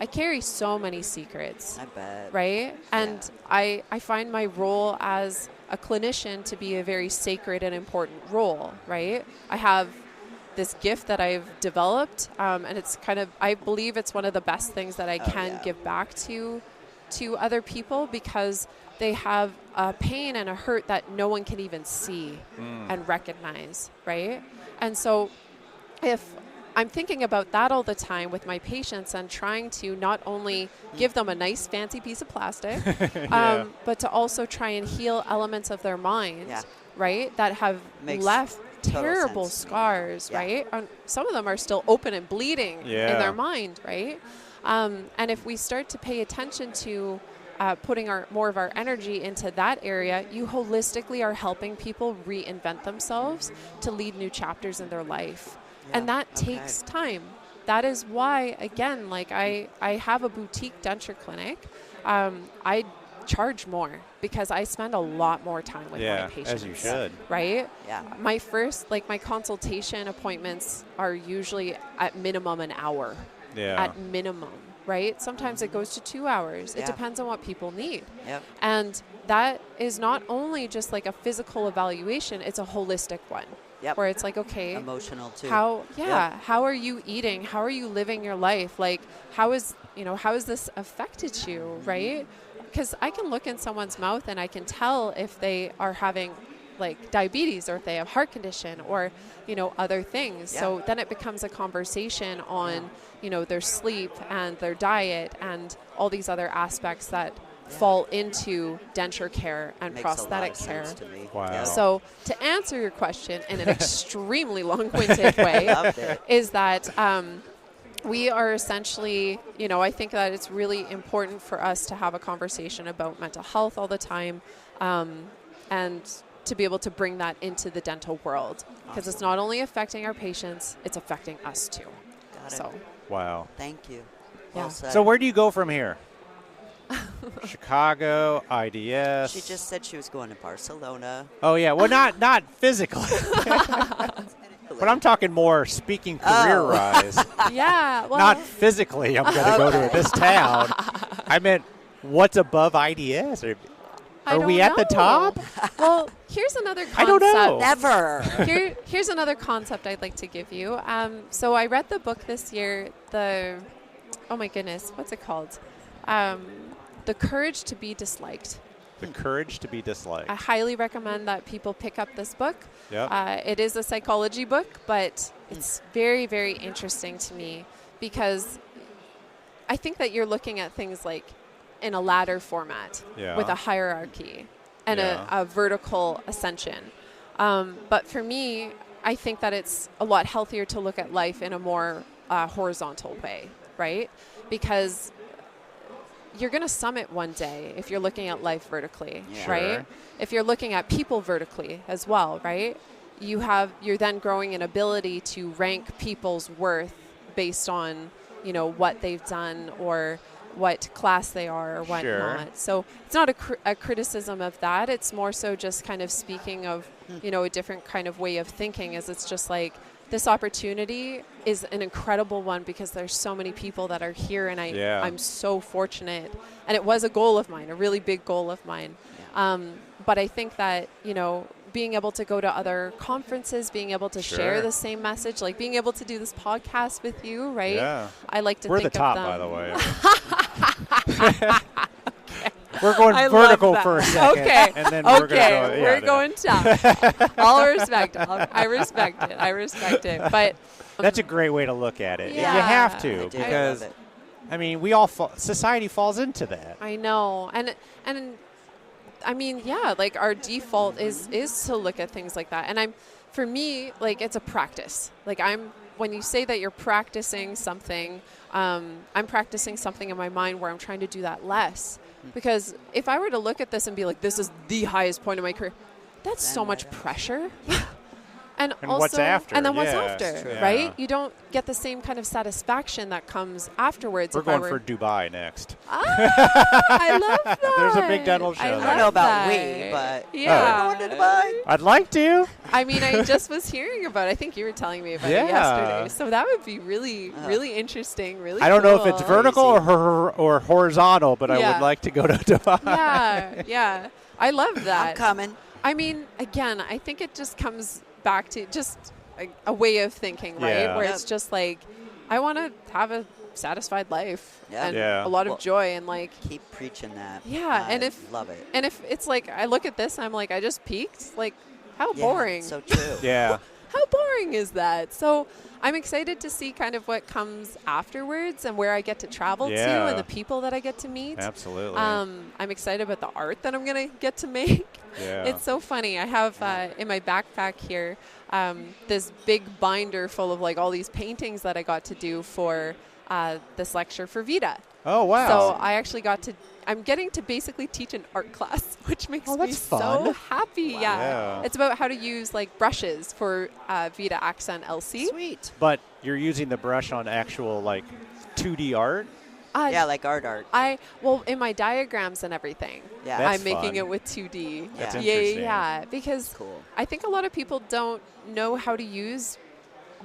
I carry so many secrets. I bet. Right? And I find my role as a clinician to be a very sacred and important role, right? I have this gift that I've developed, and it's kind of, I believe it's one of the best things that I can give back to other people, because they have a pain and a hurt that no one can even see and recognize, right? And so if I'm thinking about that all the time with my patients and trying to not only give them a nice fancy piece of plastic, but to also try and heal elements of their mind, right, that have left terrible scars, right? Some of them are still open and bleeding in their mind, right? And if we start to pay attention to putting more of our energy into that area, you holistically are helping people reinvent themselves to lead new chapters in their life. And that takes time. That is why, again, like I have a boutique denture clinic. I charge more because I spend a lot more time with my patients. As you should. Right? Yeah. My first, my consultation appointments are usually at minimum an hour. Yeah. At minimum, right? Sometimes it goes to 2 hours. It depends on what people need. Yep. And that is not only just like a physical evaluation, it's a holistic one. Yep. Where it's like, okay, emotional too. how how are you eating? How are you living your life? Like, how has this affected you, right? Because I can look in someone's mouth and I can tell if they are having like diabetes or if they have heart condition or, other things. Yeah. So then it becomes a conversation on, their sleep and their diet and all these other aspects that fall into denture care and Makes prosthetic a lot of care. sense to me. Wow. Yeah. So to answer your question in an extremely long-winded way is that we are essentially, I think that it's really important for us to have a conversation about mental health all the time, and to be able to bring that into the dental world, because it's not only affecting our patients, it's affecting us too. Got it. So Wow. Thank you. Yeah. Well said. So where do you go from here? Chicago, IDS. She just said she was going to Barcelona. Oh yeah, well not physically, but I'm talking more speaking career-wise. yeah, well, Not physically. I'm going to go to this town. I meant what's above IDS? Are we at the top? Well, here's another concept. I don't know. Never. Here's another concept I'd like to give you. So I read the book this year. Oh my goodness, what's it called? The Courage to be Disliked. The Courage to be Disliked. I highly recommend that people pick up this book. Yep. It is a psychology book, but it's very, very interesting to me because I think that you're looking at things like in a ladder format with a hierarchy and a vertical ascension. But for me, I think that it's a lot healthier to look at life in a more horizontal way, right? Because you're going to summit one day if you're looking at life vertically, right? If you're looking at people vertically as well, right? You're then growing an ability to rank people's worth based on, what they've done or what class they are or whatnot. So it's not a criticism of that. It's more so just kind of speaking of, a different kind of way of thinking, as it's just like, this opportunity is an incredible one because there's so many people that are here, and I'm so fortunate. And it was a goal of mine, a really big goal of mine. But I think that, being able to go to other conferences, being able to share the same message, like being able to do this podcast with you, right? Yeah. I like to We're think the top, of them. by the way. We're going vertical for a second. Okay. And then we're going top. I'll respect it. I respect it. But that's a great way to look at it. Yeah. You have to, I do. because I love it. I mean, we all society falls into that. I know. And I mean, like our default is to look at things like that. And for me, like, it's a practice. Like, when you say that you're practicing something, I'm practicing something in my mind where I'm trying to do that less. Because if I were to look at this and be like, this is the highest point of my career, that's so much pressure. And also, what's after. And then what's Yeah. after, True. right? Yeah. You don't get the same kind of satisfaction that comes afterwards. We're if I going were, for Dubai next. I love that. There's a big dental show I there. I don't know love about that. we, but Yeah. we're going to Dubai. I'd like to. I mean, I just was hearing about it. I think you were telling me about Yeah. it yesterday. So that would be really, really interesting, really I don't know if it's cool. vertical or horizontal, but I Yeah. would like to go to Dubai. Yeah, yeah. I love that. I'm coming. I mean, again, I think it just comes back to just a way of thinking, right? Yeah. Where Yep. it's just like, I want to have a satisfied life Yeah. and Yeah. a lot of Well, joy and like, Keep preaching that. Yeah, I and if- love it. and if it's like, I look at this, I'm like, I just peaked. Like, how Yeah, boring. So true. Yeah. How boring is that? So I'm excited to see kind of what comes afterwards and where I get to travel to Yeah. and the people that I get to meet. Absolutely. I'm excited about the art that I'm going to get to make. Yeah. It's so funny. I have in my backpack here this big binder full of like all these paintings that I got to do for this lecture for Vita. Oh, wow. So I actually I'm getting to basically teach an art class, which makes me that's so fun. happy. Wow. Yeah. It's about how to use like brushes for Vita Accent LC. Sweet. But you're using the brush on actual, like, 2D art? Yeah, like art. Well, in my diagrams and everything, Yeah. That's I'm making fun. it with 2D. That's yeah, interesting. yeah, because Cool. I think a lot of people don't know how to use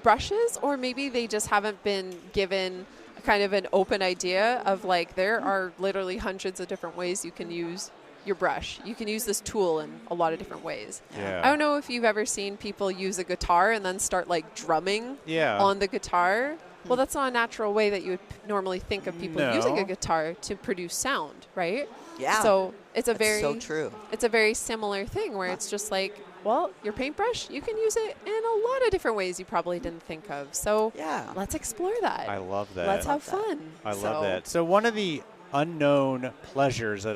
brushes, or maybe they just haven't been given kind of an open idea of like there are literally hundreds of different ways you can use your brush. You can use this tool in a lot of different ways. Yeah. I don't know if you've ever seen people use a guitar and then start like drumming Yeah. on the guitar. Well, that's not a natural way that you would normally think of people using a No. guitar to produce sound, right? Yeah. So it's a That's very so true. It's a very similar thing where it's just like, well, your paintbrush, you can use it in a lot of different ways you probably didn't think of. So Yeah. let's explore that. I love that. Let's have Love that. fun. I love So- that. So one of the unknown pleasures that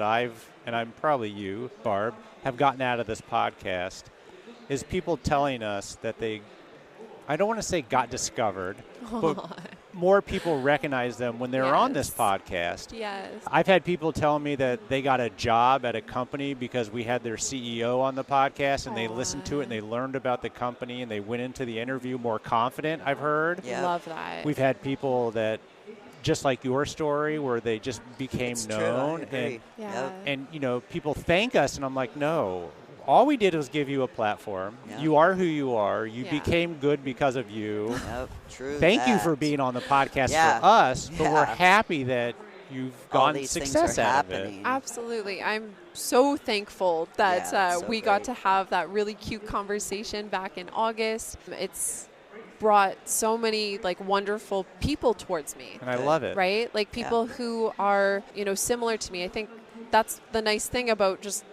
and I'm probably you, Barb, have gotten out of this podcast is people telling us that I don't want to say got discovered, but more people recognize them when they're on this Yes. podcast. Yes. I've had people tell me that they got a job at a company because we had their CEO on the podcast and they listened to it and they learned about the company and they went into the interview more confident, I've heard. Yeah. Love that. We've had people that, just like your story, where they just became It's true. I known agree. Yeah. and people thank us, and I'm like, no. All we did was give you a platform. Yeah. You are who you are. You Yeah. became good because of you. Yep. True. Thank you that. for being on the podcast Yeah. for us, but we're Yeah. happy that you've All gotten these things success are out of it. happening. Absolutely. I'm so thankful that Yeah, so we got great. to have that really cute conversation back in August. It's brought so many like wonderful people towards me. And I love it. Right? Like people who are, similar to me. I think that's the nice thing about just,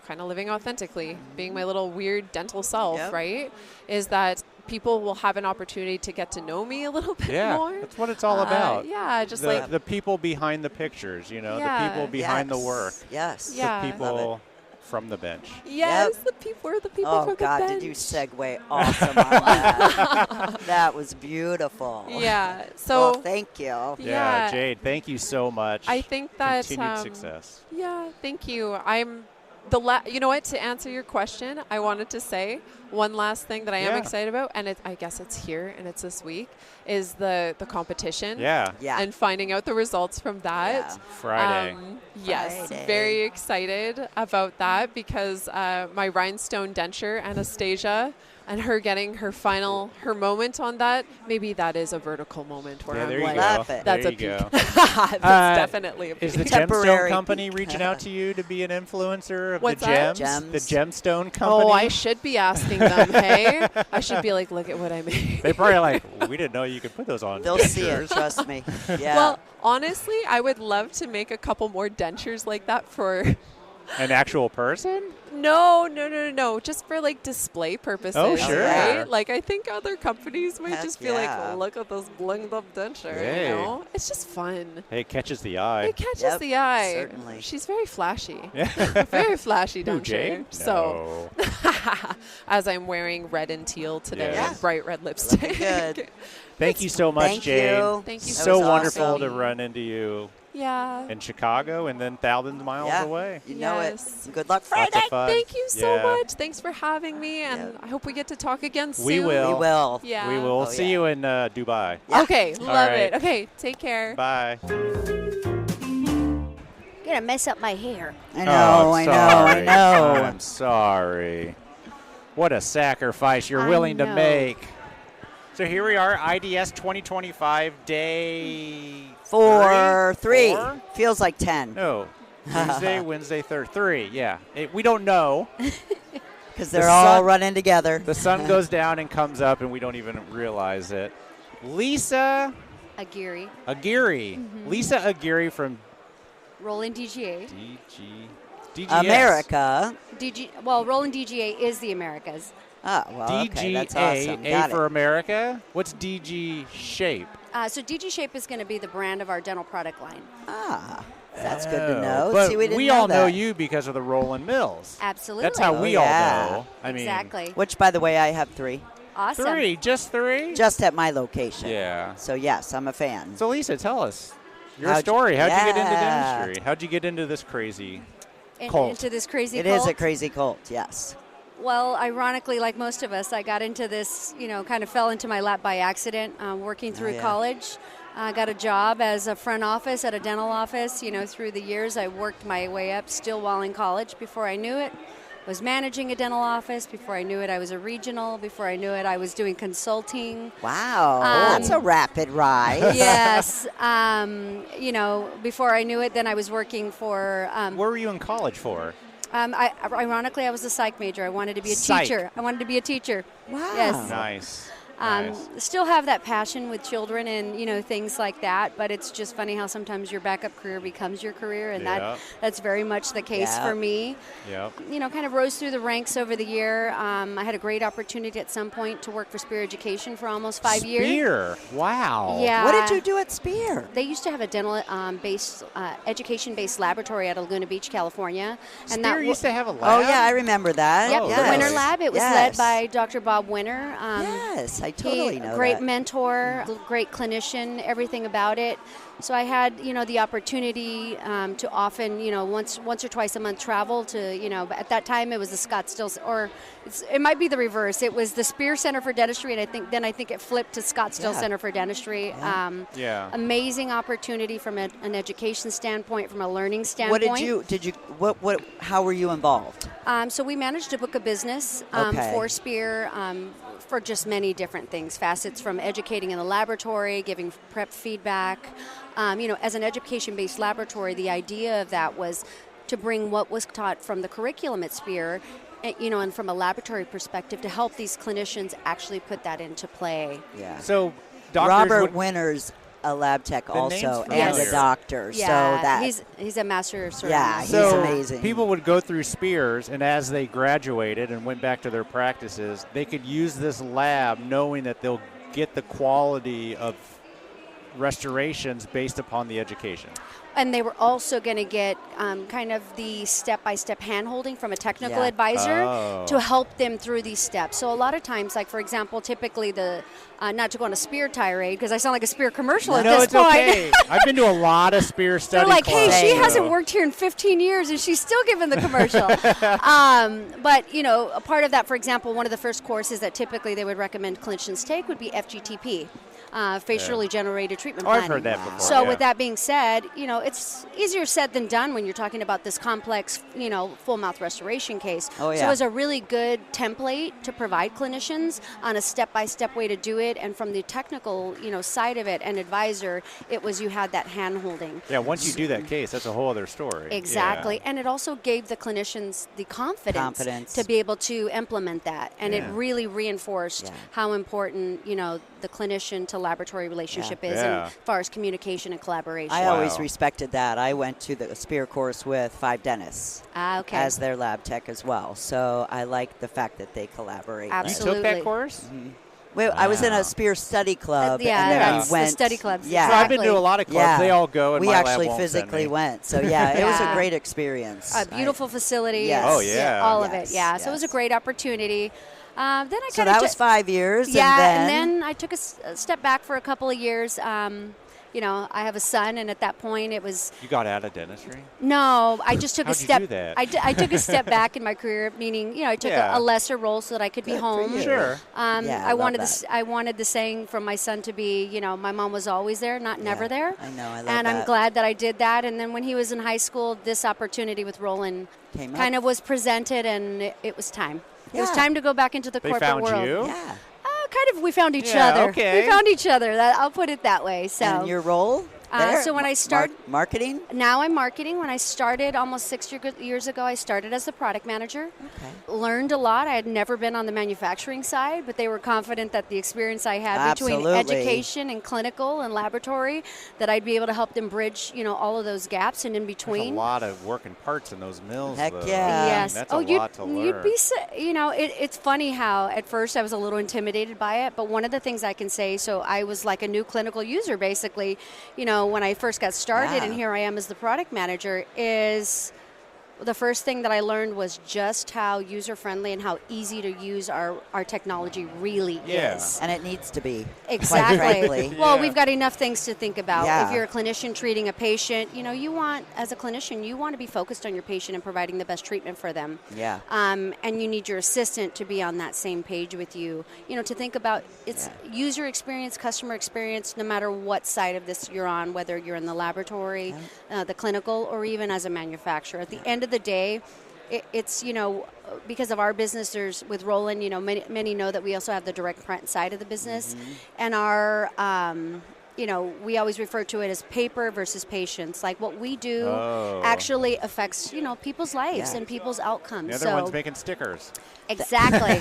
kind of living authentically, being my little weird dental self, Yep. right? Is that people will have an opportunity to get to know me a little bit Yeah, more. that's what it's all about. Yeah, just the, like, the people behind the pictures, the Yeah. people behind the Yes. work, Yes. Yeah. the Love people from the bench. yes, Yep. the people are the people Oh from God, the did bench. you segue awesome on that? That was beautiful. Yeah. So Well, thank you. Yeah. Jade, thank you so much. I think that Continued success. Yeah, thank you. You know what? To answer your question, I wanted to say one last thing that I am Yeah. excited about, and I guess it's here and it's this week, is the competition. Yeah. Yeah. And finding out the results from that. Yeah. Friday. Yes, Friday. very excited about that because my rhinestone denture, Anastasia, and her getting her moment on that, maybe that is a vertical moment where Yeah, I'm there you like, go. Love it. that's there a you peak. go. That's definitely a Is the peak. Temporary Gemstone Company peak. reaching out to you to be an influencer of What's the that? gems? The Gems. Gemstone Company? Oh, I should be asking them, hey? I should be like, look at what I made. They probably like, we didn't know you could put those on. They'll see it. dentures." Trust me. Yeah. Well, honestly, I would love to make a couple more dentures like that for... An actual person? No. Just for like display purposes. Oh, sure. Right? Like I think other companies might Heck just be yeah. like, well, look at this blinged up denture. Hey. It's just fun. Hey, it catches the eye. It catches Yep, the eye. certainly. She's very flashy. Yeah. Very flashy, Who, don't Jade? you? So, No. as I'm wearing red and teal today, Yeah. with bright red lipstick. good. Thank you so much, Thank Jade. you. Thank you That So was wonderful awesome. to run into you. in Chicago and then thousands of miles away. You know it. Yes. Good luck Friday. Lots of fun. Thank you so Yeah. much. Thanks for having me, and I hope we get to talk again soon. We will. We will. Yeah. We will. Oh, See yeah. you in Dubai. Yeah. Okay, All love right. it. Okay, take care. Bye. Gonna mess up my hair. I know, I know. I'm sorry. What a sacrifice you're I willing to know. make. So here we are, IDS 2025 day 3. Four? Feels like 10. No, Tuesday, Wednesday, Thursday. 3, yeah. We don't know. Because they're The all sun- running together. The sun goes down and comes up, and we don't even realize it. Lisa Aguirre. Aguirre. Lisa Aguirre from Roland DGA. DGS. America. Roland DGA is the Americas. Oh, well, okay. DGA, That's awesome. A Got for it. America. What's DG Shape? So DG Shape is going to be the brand of our dental product line. Ah, that's good to know. But See, we didn't know all know that. you because of the Roland Mills. Absolutely. That's how Oh, we yeah. all know. I mean, Exactly. Which, by the way, I have 3. Awesome. 3, just 3? Just at my location. Yeah. So, yes, I'm a fan. So, Lisa, tell us your How'd you- story. How'd you get into Yeah. dentistry? How'd you get into this crazy cult? Into this crazy It cult. is a crazy cult, yes. Well, ironically, like most of us, I got into this, kind of fell into my lap by accident, working through yeah. college. I got a job as a front office at a dental office. Through the years, I worked my way up still while in college. Before I knew it, was managing a dental office. Before I knew it, I was a regional. Before I knew it, I was doing consulting. Wow. That's a rapid rise. Yes. Before I knew it, then I was working for... Where were you in college for? ironically, I was a psych major. I wanted to be a Psych. teacher. I wanted to be a teacher. Wow. Yes. Nice. Still have that passion with children and things like that, but it's just funny how sometimes your backup career becomes your career, and Yeah. that's very much the case for me. Yep. Kind of rose through the ranks over the year. I had a great opportunity at some point to work for Spear Education for almost 5 years. Spear. Wow. Yeah. What did you do at Spear? They used to have a dental based education-based laboratory out of Laguna Beach, California, and Spear used to have a lab? Oh, yeah, I remember that. Yep, Oh, the really? Winter Lab. It was Yes. led by Dr. Bob Winter. Yes, I totally know Great that. mentor, great clinician, everything about it. So I had, the opportunity to often, once or twice a month travel to, at that time it was the Scottsdale, or it might be the reverse. It was the Spear Center for Dentistry, and I think it flipped to Scottsdale Yeah. Center for Dentistry. Yeah. Amazing opportunity from an education standpoint, from a learning standpoint. How were you involved? So we managed to book a business Okay. for Spear for just many different things, facets from educating in the laboratory, giving prep feedback. As an education-based laboratory, the idea of that was to bring what was taught from the curriculum at Spear, and from a laboratory perspective, to help these clinicians actually put that into play. Yeah. So, doctors Robert would, Winter's a lab tech name's also, and familiar. a doctor. Yeah, So that he's a master of certain. Yeah, he's so amazing. people would go through Spears, and as they graduated and went back to their practices, they could use this lab knowing that they'll get the quality of restorations based upon the education. And they were also going to get kind of the step-by-step hand-holding from a technical Yeah. advisor Oh. to help them through these steps. So a lot of times, like, for example, typically not to go on a Spear tirade, because I sound like a Spear commercial at No, this it's point. okay. I've been to a lot of Spear study They're like, hey, clubs, she Same. hasn't worked here in 15 years, and she's still giving the commercial. But, a part of that, for example, one of the first courses that typically they would recommend clinicians take would be FGTP. Facially generated treatment Oh, planning. I've heard that before. So yeah. with that being said, it's easier said than done when you're talking about this complex, full mouth restoration case. Oh, So yeah. it was a really good template to provide clinicians on a step-by-step way to do it. And from the technical, side of it, and advisor, it was you had that hand-holding. Yeah, once you do that case, that's a whole other story. Exactly. Yeah. And it also gave the clinicians the confidence Confidence. to be able to implement that. And it Yeah. really reinforced Yeah. how important, the clinician to laboratory relationship is, Yeah. and as far as communication and collaboration. I always Wow. respected that. I went to the Spear course with 5 dentists Okay. as their lab tech as well. So I like the fact that they collaborate. Absolutely. You took that course? Well, I was in Wow. a Spear study club, yeah, and then that's I the went. study clubs, Yeah, So I've been to Exactly. a lot of clubs. Yeah. They all go, and we my lab actually won't send physically me. went. So yeah, it was a Yeah. great experience. A beautiful facility. Yes. Oh, yeah. All of it. Yes, Yeah. So it was a yes. great opportunity. Then I kind of So that was 5 years. Yeah, and then I took a step back for a couple of years. I have a son, and at that point it was. You got out of dentistry? No, I just took a How'd step. you do that? I took a step back in my career, meaning I took a lesser role so that I could be home. Sure. I wanted this. I wanted the saying from my son to be, my mom was always there, not never there. I know. I love and that. I'm glad that I did that. And then when he was in high school, this opportunity with Roland kind of was presented, and it was time. It was time to go back into the corporate found world. You? Yeah. Kind of. We found each other. Okay. We found each other. I'll put it that way. So. And your role? There? So when I started marketing? Now I'm marketing. When I started almost 6 years ago, I started as the product manager. Okay. Learned a lot. I had never been on the manufacturing side, but they were confident that the experience I had between education and clinical and laboratory, that I'd be able to help them bridge, all of those gaps and in between. There's a lot of working parts in those mills. Heck though. yeah. Yes. That's a lot to learn. You'd be, it's funny how at first I was a little intimidated by it, but one of the things I can say, so I was like a new clinical user basically, when I first got started, and here I am as the product manager, is the first thing that I learned was just how user-friendly and how easy to use our technology really is. And it needs to be. Exactly. Quite frankly. Well, we've got enough things to think about. Yeah. If you're a clinician treating a patient, you want, as a clinician, you want to be focused on your patient and providing the best treatment for them. Yeah. And you need your assistant to be on that same page with you. To think about it's user experience, customer experience, no matter what side of this you're on, whether you're in the laboratory, the clinical, or even as a manufacturer. At the end of the day, it's because of our business, there's with Roland, many know that we also have the direct print side of the business, and our we always refer to it as paper versus patients. Like what we do actually affects people's lives and people's outcomes. The other one's making stickers. Exactly.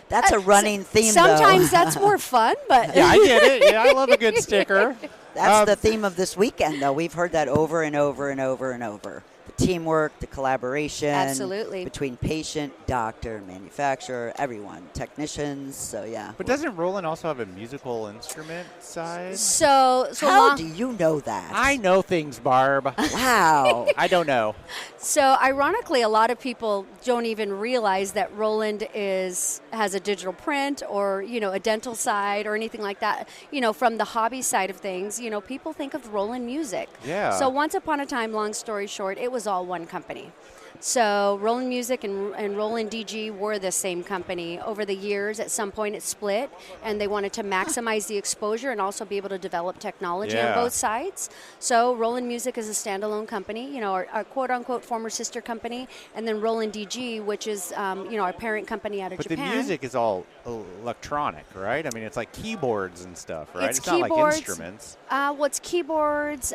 That's a running theme. Sometimes that's more fun, but yeah, I get it. Yeah, I love a good sticker. That's the theme of this weekend, though. We've heard that over and over and over and over. The teamwork, the collaboration. Absolutely. Between patient, doctor, manufacturer, everyone, technicians. So, yeah. But doesn't Roland also have a musical instrument side? So how do you know that? I know things, Barb. Wow. I don't know. So ironically, a lot of people don't even realize that Roland has a digital print or, a dental side or anything like that. From the hobby side of things, people think of Roland Music. Yeah. So once upon a time, long story short, it was all one company. So Roland Music and Roland DG were the same company. Over the years, at some point it split, and they wanted to maximize the exposure and also be able to develop technology on both sides. So Roland Music is a standalone company, our quote-unquote former sister company, and then Roland DG, which is our parent company out of Japan. But the music is all electronic, right? I mean, it's like keyboards and stuff, right? It's not keyboards, like instruments. It's keyboards.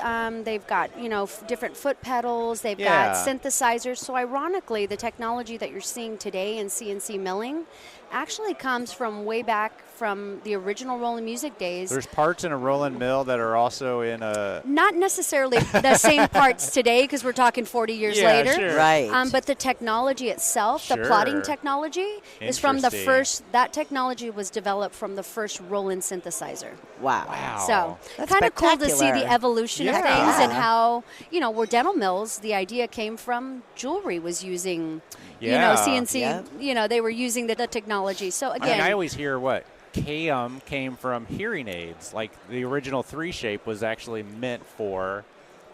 They've got, different foot pedals. They've got synthesizers. So ironically, the technology that you're seeing today in CNC milling actually comes from way back from the original Roland Music days. There's parts in a Roland mill that are also in a... Not necessarily the same parts today, because we're talking 40 years later. Sure. Right. But the technology itself, the plotting technology, is from the first... That technology was developed from the first Roland synthesizer. Wow. So That's kind of cool to see spectacular. the evolution of things and how, where dental mills, the idea came from jewelry was using, CNC, they were using the technology. So again. I always hear KM came from hearing aids. Like the original 3-shape was actually meant for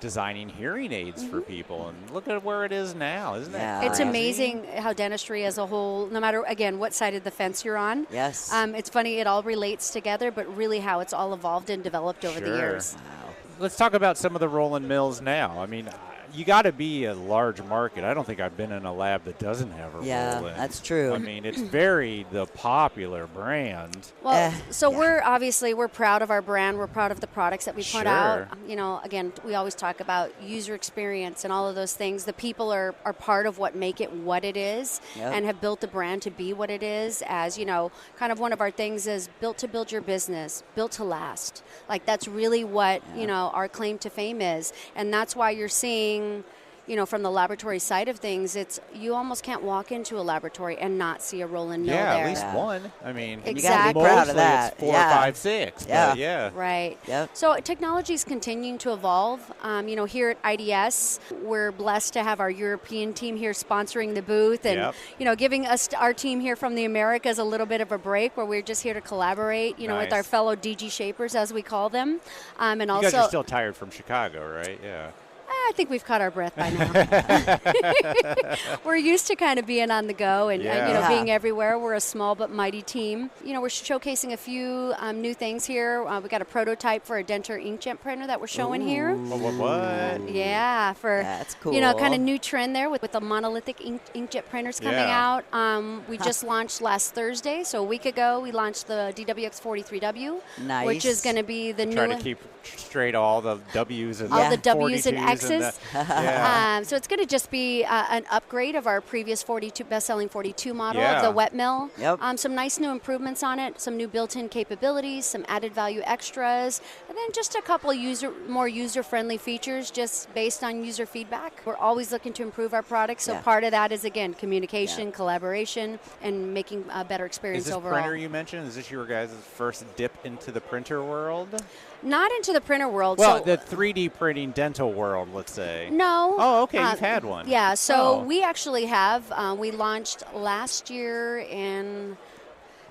designing hearing aids for people, and look at where it is now, isn't it? It's amazing how dentistry as a whole, no matter again what side of the fence you're on. Yes. It's funny, it all relates together, but really how it's all evolved and developed over the years. Wow. Let's talk about some of the Roland mills now. I mean, you got to be a large market. I don't think I've been in a lab that doesn't have a Roland. Yeah, that's true. I mean, it's very the popular brand. Well, we're proud of our brand. We're proud of the products that we put out. Again, we always talk about user experience and all of those things. The people are part of what make it what it is and have built the brand to be what it is. As, kind of one of our things is built to build your business, built to last. Like that's really what, our claim to fame is. And that's why you're seeing from the laboratory side of things, you almost can't walk into a laboratory and not see a Roland mill there. At least one. I mean, exactly. You got to be proud of that. It's 4, 5, 6. Yeah. Yeah. Right. Yep. So technology is continuing to evolve. Here at IDS, we're blessed to have our European team here sponsoring the booth and, giving us our team here from the Americas a little bit of a break where we're just here to collaborate, with our fellow DG shapers, as we call them. And you also, guys are still tired from Chicago, right? Yeah. I think we've caught our breath by now. We're used to kind of being on the go and being everywhere. We're a small but mighty team. We're showcasing a few new things here. We got a prototype for a denture inkjet printer that we're showing here. What? That's cool. Kind of new trend there with the monolithic inkjet printers coming out. We just launched last Thursday, so a week ago we launched the DWX 43W, which is going to be the new. Try to keep straight all the W's and all the W's and X's. So it's going to just be an upgrade of our previous best-selling 42 model of the wet mill. Yep. Some nice new improvements on it, some new built-in capabilities, some added value extras, and then just a couple more user-friendly features just based on user feedback. We're always looking to improve our products, so part of that is, again, communication, collaboration, and making a better experience overall. Is this printer you mentioned, is this your guys' first dip into the printer world? Not into the printer world. Well, the 3D printing dental world, let's say. No. Oh, okay. You've had one. Yeah. So we actually have. We launched last year in.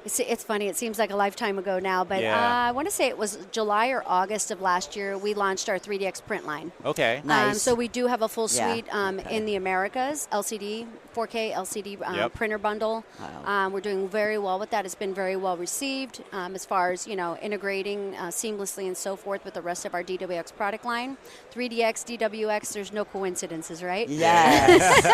It's funny. It seems like a lifetime ago now, but I want to say it was July or August of last year. We launched our 3DX print line. Okay. Nice. So we do have a full suite in the Americas, LCD, 4K LCD printer bundle. Wow. We're doing very well with that. It's been very well received as far as integrating seamlessly and so forth with the rest of our DWX product line. 3DX, DWX. There's no coincidences, right? Yes.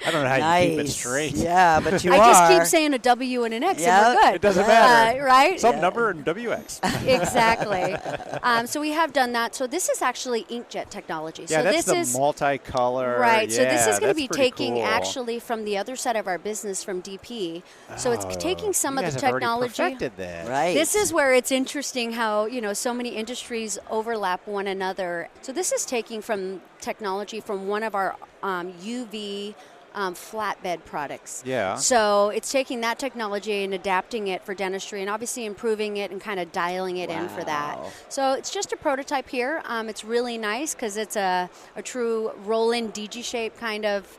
I don't know how you keep it straight. Yeah, but you I just keep saying a W and an X, and we're good. It doesn't matter. Right? Some number in WX. Exactly. So we have done that. So this is actually inkjet technology. Yeah, so that's this the multicolor. Right. Yeah, so this is going to be taking actually from the other side of our business from DP. So it's taking some of the technology. Already perfected that. Right. This is where it's interesting how, so many industries overlap one another. So this is taking from technology from one of our UV flatbed products. Yeah. So it's taking that technology and adapting it for dentistry and obviously improving it and kind of dialing it in for that. So it's just a prototype here. It's really nice because it's a true roll-in DG shape kind of,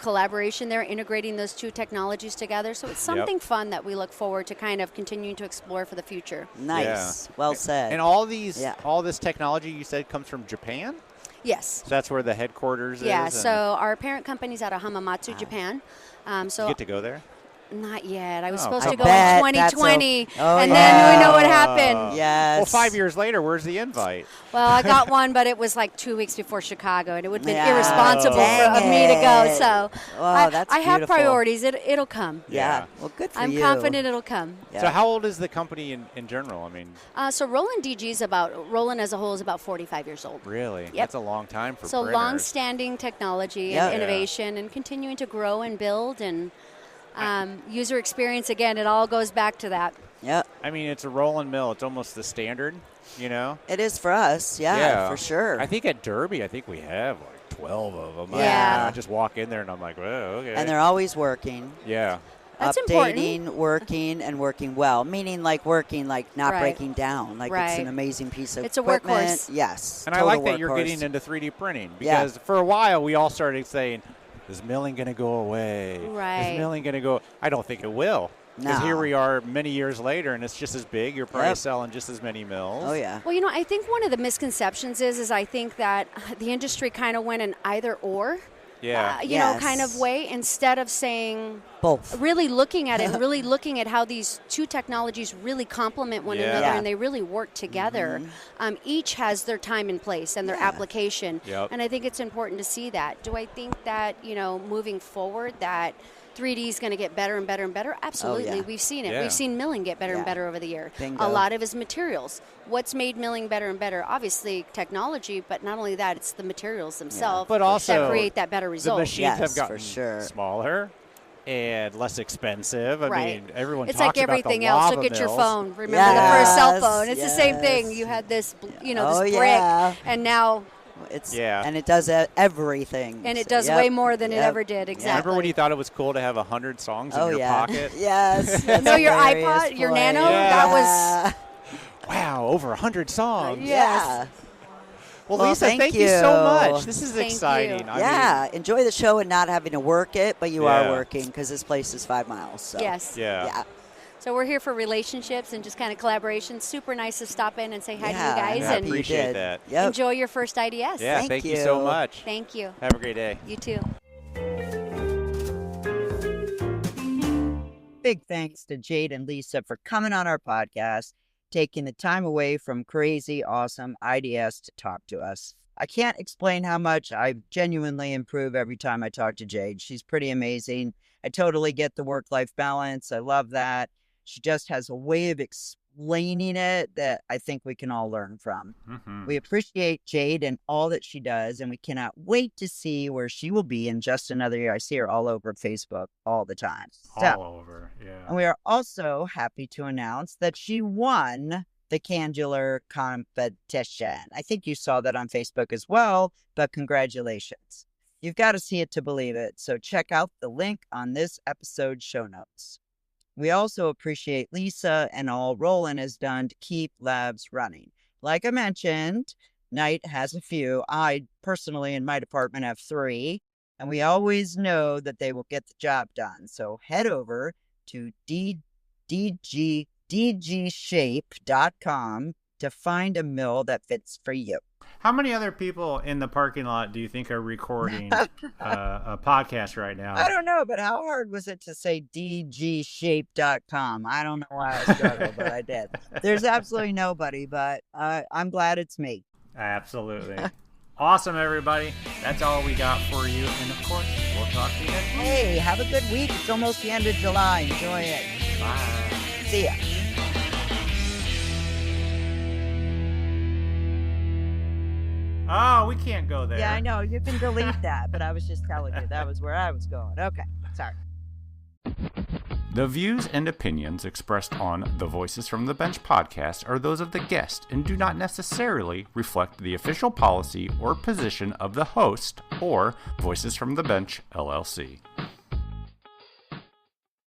collaboration there, integrating those two technologies together. So it's something fun that we look forward to kind of continuing to explore for the future. Nice. Well said. And all this technology you said comes from Japan? Yes. So that's where the headquarters is? Yeah, so our parent company's out of Hamamatsu, Japan. You get to go there? Not yet. I was supposed to go in bet 2020, then we know what happened. Yes. Well, 5 years later, where's the invite? Well, I got one, but it was like 2 weeks before Chicago, and it would have been irresponsible of me to go. So I have priorities. It'll come. Yeah. Well, good for you. I'm confident it'll come. Yeah. So how old is the company in general? I mean, so Roland as a whole is about 45 years old. Really? Yep. That's a long time for so printers. long-standing technology and innovation and continuing to grow and build and user experience. Again, it all goes back to that. Yep. I mean, it's a Roland mill. It's almost the standard, It is for us, for sure. I think at Derby, we have like 12 of them. Yeah. I just walk in there and I'm like, whoa, okay. And they're always working. Yeah. That's updating, important. working, and working well. Meaning not breaking down. It's an amazing piece of equipment. It's a workhorse. Yes. And I like that you're getting into 3D printing because for a while we all started saying, is milling going to go away? Right. Is milling going to go? I don't think it will. Because here we are many years later, and it's just as big. You're probably selling just as many mills. Oh, yeah. Well, I think one of the misconceptions is I think that the industry kind of went an either or. Kind of way instead of saying both. Really looking at it and really looking at how these two technologies really complement one another and they really work together. Mm-hmm. Each has their time and place and their application. Yep. And I think it's important to see that. Do I think that, moving forward that 3D is going to get better and better and better? Absolutely. Oh, yeah. We've seen it. Yeah. We've seen milling get better and better over the year. Bingo. A lot of his materials. What's made milling better and better? Obviously technology, but not only that, it's the materials themselves but also that create that better result. The machines have gotten for sure. smaller and less expensive. I mean, everyone it's talks like everything about the else. lava Look at your mills. phone. Remember the first cell phone. It's the same thing. You had this, this brick, and now And it does everything. And it does way more than it ever did. Exactly. Remember when you thought it was cool to have 100 songs in your pocket? Yes. No, your iPod, your Nano, that was... Wow, over 100 songs. Yes. Well, Lisa, thank you so much. This is exciting. I mean, enjoy the show and not having to work it, but you are working because this place is 5 miles. So. Yes. Yeah. So we're here for relationships and just kind of collaboration. Super nice to stop in and say hi to you guys. Yeah, I appreciate that. Yep. Enjoy your first IDS. Yeah, thank you so much. Thank you. Have a great day. You too. Big thanks to Jade and Lisa for coming on our podcast, taking the time away from crazy, awesome IDS to talk to us. I can't explain how much I genuinely improve every time I talk to Jade. She's pretty amazing. I totally get the work-life balance. I love that. She just has a way of explaining it that I think we can all learn from. Mm-hmm. We appreciate Jade and all that she does, and we cannot wait to see where she will be in just another year. I see her all over Facebook all the time. All over, yeah. And we are also happy to announce that she won the Candulor competition. I think you saw that on Facebook as well, but congratulations. You've got to see it to believe it, so check out the link on this episode's show notes. We also appreciate Lisa and all Roland has done to keep labs running. Like I mentioned, Knight has a few. I personally in my department have 3, and we always know that they will get the job done. So head over to dgshape.com to find a mill that fits for you. How many other people in the parking lot do you think are recording a podcast right now? I don't know, but how hard was it to say dgshape.com? I don't know why I struggled, but I did. There's absolutely nobody, but I'm glad it's me. Absolutely. Awesome, everybody. That's all we got for you. And, of course, we'll talk to you next week. Hey, have a good week. It's almost the end of July. Enjoy it. Bye. See ya. Oh, we can't go there. Yeah, I know. You can delete that, but I was just telling you that was where I was going. Okay, sorry. The views and opinions expressed on the Voices from the Bench podcast are those of the guest and do not necessarily reflect the official policy or position of the host or Voices from the Bench, LLC.